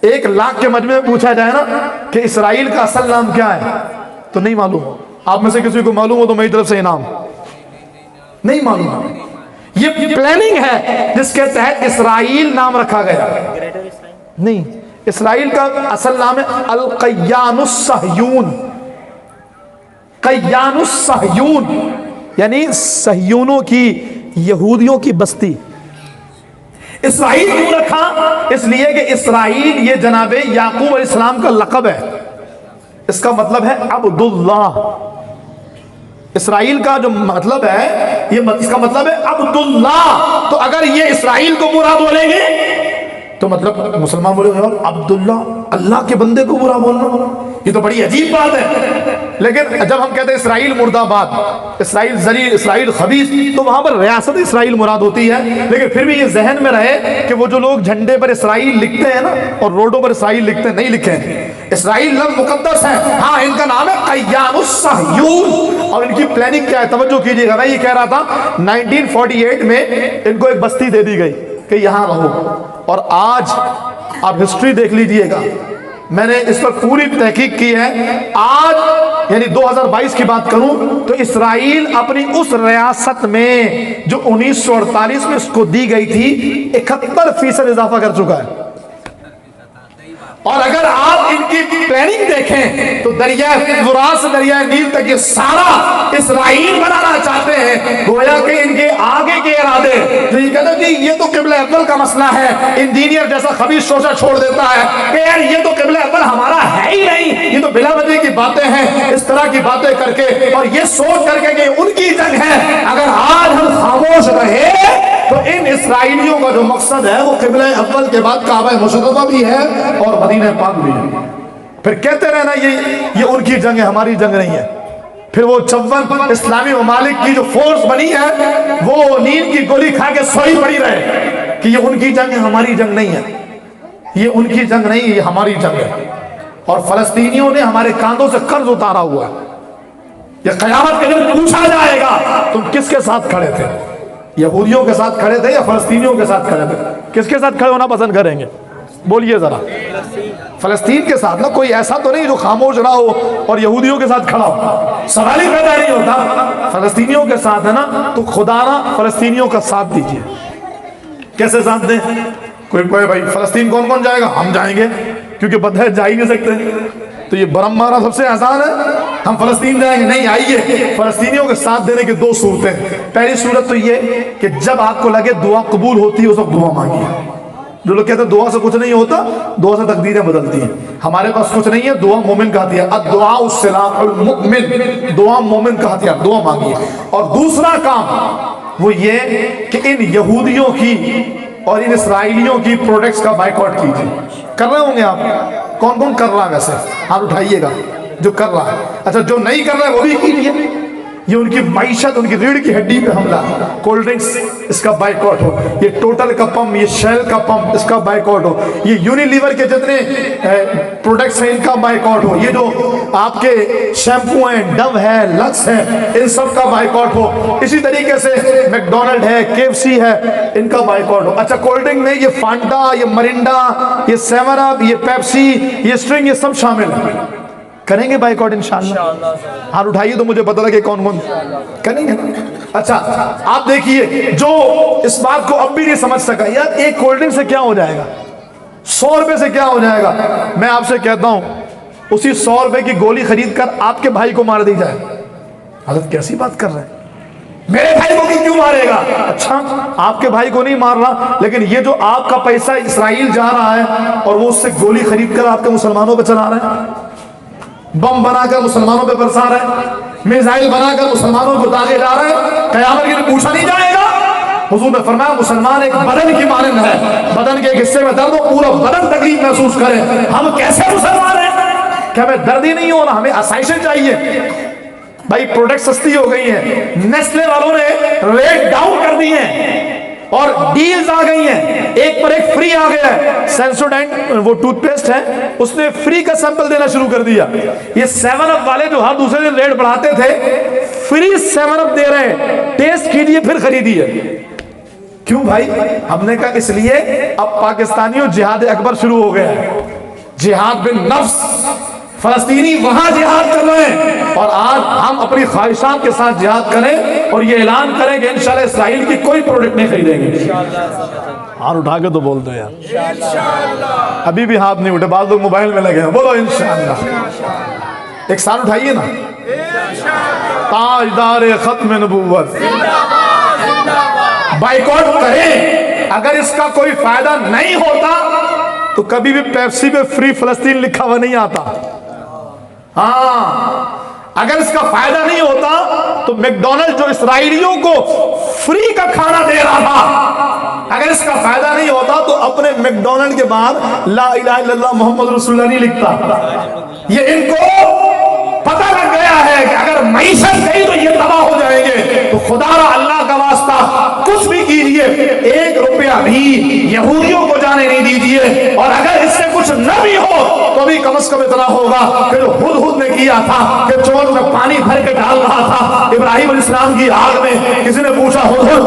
1 لاکھ کے مجمع میں پوچھا جائے نا کہ اسرائیل کا اصل نام کیا ہے تو نہیں معلوم. آپ میں سے کسی کو معلوم ہو تو میری طرف سے انعام. نہیں معلوم. یہ پلاننگ ہے جس کے تحت اسرائیل نام رکھا گیا. نہیں، اسرائیل کا اصل نام ہے القیان الصہیون. قیان الصہیون یعنی صہیونوں کی، یہودیوں کی بستی. اسرائیل کیوں رکھا؟ اس لیے کہ اسرائیل یہ جناب یعقوب علیہ السلام کا لقب ہے. اس کا مطلب ہے عبداللہ. اسرائیل کا جو مطلب ہے یہ اس کا مطلب ہے عبداللہ. تو اگر یہ اسرائیل کو برا بولیں گے تو مطلب مسلمان بولے گے عبداللہ، اللہ کے بندے کو برا بولنا، یہ تو بڑی عجیب بات ہے. لیکن جب ہم کہتے ہیں اسرائیل مرد آباد، اسرائیل ذلیل، اسرائیل خبیث، تو وہاں پر ریاست اسرائیل مراد ہوتی ہے. لیکن پھر بھی یہ ذہن میں رہے کہ وہ جو لوگ جھنڈے پر اسرائیل لکھتے ہیں نا اور روڈوں پر اسرائیل لکھتے ہیں، نہیں لکھے ہیں. اسرائیل لفظ مقدس ہے. ہاں ان کا نام ہے قیان الصہیون. اور ان کی پلاننگ کیا ہے توجہ کیجیے گا. میں یہ کہہ رہا تھا 1948 میں ان کو ایک بستی دے دی گئی کہ یہاں رہو. اور آج آپ ہسٹری دیکھ لیجئے گا، میں نے اس پر پوری تحقیق کی ہے. آج یعنی 2022 کی بات کروں تو اسرائیل اپنی اس ریاست میں جو 1948 میں اس کو دی گئی تھی 71% اضافہ کر چکا ہے. اور اگر آپ ان کی پلاننگ پلاننگ دیکھیں تو دریائے فرات سے دریائے نیل تک یہ سارا اسرائیل بنانا چاہتے ہیں، گویا کہ ان کے آگے کے ارادے جو یہ کہتے ہیں کہ یہ تو قبلہ اول کا مسئلہ ہے، انجینئر جیسا خبیث شوشہ چھوڑ دیتا ہے کہ یار یہ تو قبلہ اول ہمارا ہے ہی نہیں، یہ تو بلا وجہ کی باتیں ہیں، اس طرح کی باتیں کر کے اور یہ سوچ کر کے کہ ان کی جنگ ہے۔ اگر آج ہم خاموش رہے تو ان اسرائیلیوں کا جو مقصد ہے وہ قبلہ اول کے بعد کعبہ مشرفہ بھی ہے اور مدینہ پاک بھی ہے، پھر کہتے رہنا یہ ان کی جنگ ہے، ہماری جنگ نہیں ہے۔ پھر وہ 54 اسلامی ممالک کی جو فورس بنی ہے وہ نیند کی گولی کھا کے سوئی پڑی رہے کہ یہ ان کی جنگ ہے، ہماری جنگ نہیں ہے، یہ ان کی جنگ نہیں ہے، یہ ہماری جنگ ہے۔ اور فلسطینیوں نے ہمارے کاندھوں سے قرض اتارا ہوا ہے، یہ قیامت کے دن پوچھا جائے گا تم کس کے ساتھ کھڑے تھے، یہودیوں کے ساتھ کھڑے تھے یا فلسطینیوں کے ساتھ کھڑے تھے؟ کس کے ساتھ کھڑے ہونا پسند کریں گے؟ بولیے ذرا۔ فلسطین کے ساتھ نا، کوئی ایسا تو نہیں جو خاموش رہا ہو اور یہودیوں کے ساتھ کھڑا ہو، سوال ہی پیدا نہیں ہوتا۔ فلسطینیوں کے ساتھ ہے نا تو خدا نا فلسطینیوں کا ساتھ دیجیے۔ کیسے ساتھ دیں؟ کوئی بھائی فلسطین کون کون جائے گا؟ ہم جائیں گے کیونکہ بدہ جا ہی نہیں سکتے، تو یہ برم مارا سب سے آسان ہے، ہم فلسطین جائیں گے۔ نہیں، آئیے، فلسطینیوں کے ساتھ دینے کی دو صورتیں۔ پہلی صورت تو یہ کہ جب آپ کو لگے دعا قبول ہوتی ہے اس وقت دعا مانگیے۔ جو لوگ کہتے ہیں دعا سے کچھ نہیں ہوتا، دعا سے تقدیریں بدلتی ہیں، ہمارے پاس کچھ نہیں ہے، دعا مومن کا ہتھیار، الدعاء سلاح المؤمن، دعا مومن کا ہتھیار، دعا مانگیے۔ اور دوسرا کام وہ یہ کہ ان یہودیوں کی اور ان اسرائیلیوں کی پروڈکٹس کا بائیکاٹ کیجیے۔ کر رہے ہوں گے آپ؟ کون کون کر رہا ہے ویسے؟ ہاتھ اٹھائیے گا جو کر رہا ہے۔ اچھا، جو نہیں کر رہا ہے وہ بھی کیجیے۔ یہ ان کی معیشت، ان کی ریڑھ کی ہڈی پہ حملہ۔ کولڈ ڈرنکس اس کا بائیکاٹ ہو، یہ ٹوٹل کا پمپ، یہ شیل کا پمپ اس کا بائیکاٹ ہو، یہ یونیلیور کے جتنے پروڈکٹس ہیں ان کا بائیکاٹ ہو، یہ جو آپ کے شیمپو ہیں، ڈو ہے، لکس ہے، ان سب کا بائیکاٹ ہو۔ اسی طریقے سے میکڈونلڈ ہے، KFC ہے، ان کا بائیکاٹ ہو۔ اچھا، کولڈ ڈرنک میں یہ فانٹا، یہ مرنڈا، یہ 7 اپ، یہ پیپسی، یہ اسٹرنگ، یہ سب شامل ہیں۔ کریں گے بائیکاٹ انشاءاللہ؟ ہاتھ اٹھائیے تو مجھے پتہ لگے کون کون کریں گے۔ اچھا، آپ دیکھیے جو اس بات کو اب بھی نہیں سمجھ سکا، یار ایک کولڈ ڈرنک سے کیا ہو جائے گا، 100 روپے سے کیا ہو جائے گا؟ میں آپ سے کہتا ہوں اسی 100 روپے کی گولی خرید کر آپ کے بھائی کو مار دی جائے۔ حضرت کیسی بات کر رہے ہیں؟ میرے بھائی کو کیوں مارے گا؟ اچھا، آپ کے بھائی کو نہیں مار رہا، لیکن یہ جو آپ کا پیسہ اسرائیل جا رہا ہے اور وہ اس سے گولی خرید کر آپ کے مسلمانوں پہ چلا رہے ہیں، بم بنا کر مسلمانوں پہ برسا رہے ہیں، میزائل بنا کر مسلمانوں کو داغے جا رہے ہیں، قیامت کے دن پوچھا نہیں جائے گا؟ حضور نے فرمایا مسلمان ایک بدن کی مانند ہے، بدن کے ایک حصے میں درد ہو پورا بدن تکلیف محسوس کرے۔ ہم کیسے مسلمان ہیں کہ ہمیں درد ہی نہیں ہو رہا، ہمیں آسائشیں چاہیے؟ بھائی پروڈکٹ سستی ہو گئی ہیں، نیسلے والوں نے ریٹ ڈاؤن کر دی ہیں اور ڈیلز آ گئی ہیں، ایک پر ایک فری آ گیا ہے۔ سینسوڈینٹ وہ ٹوتھ پیسٹ ہے، اس نے فری کا سیمپل دینا شروع کر دیا۔ یہ 7 اپ والے جو ہر دوسرے دن ریٹ بڑھاتے تھے، فری 7 اپ دے رہے ہیں، ٹیسٹ کیجئے پھر خریدیے۔ کیوں بھائی؟ ہم نے کہا اس لیے اب پاکستانیوں جہاد اکبر شروع ہو گیا ہے، جہاد بن نفس۔ فلسطینی وہاں جہاد کر رہے ہیں اور آج ہم اپنی خواہشات کے ساتھ جہاد کریں اور یہ اعلان کریں کہ انشاءاللہ اسرائیل کی کوئی پروڈکٹ نہیں خریدیں گے۔ ہاتھ اٹھا کے تو بولتے ہیں یار، ابھی بھی ہاتھ نہیں اٹھے، بعض لوگ موبائل میں لگے ہیں، بولو انشاءاللہ۔ ایک ساتھ اٹھائیے نا، تاجدار ختم نبوت، بائیکاٹ کریں۔ اگر اس کا کوئی فائدہ نہیں ہوتا تو کبھی بھی پیپسی پہ فری فلسطین لکھا ہوا نہیں آتا۔ ہاں، اگر اس کا فائدہ نہیں ہوتا تو میکڈونلڈ جو اسرائیلیوں کو فری کا کھانا دے رہا تھا، اگر اس کا فائدہ نہیں ہوتا تو اپنے میکڈونلڈ کے بعد لا الہ الا اللہ محمد رسول اللہ نہیں لکھتا۔ یہ ان کو پتہ لگ گیا ہے کہ اگر معیشت گئی تو یہ تباہ ہو جائیں گے، تو خدا را اللہ کا واسطہ کچھ بھی کیجئے، 1 روپیہ بھی یہودیوں کو جانے نہیں دیجئے، اور اگر اس سے کچھ نہ بھی ہو تو بھی کم از کم اتنا ہوگا کہ جو ہدہد نے کیا تھا کہ چور میں پانی بھر کے ڈال رہا تھا ابراہیم علیہ السلام کی آگ میں، کسی نے پوچھا ہدہد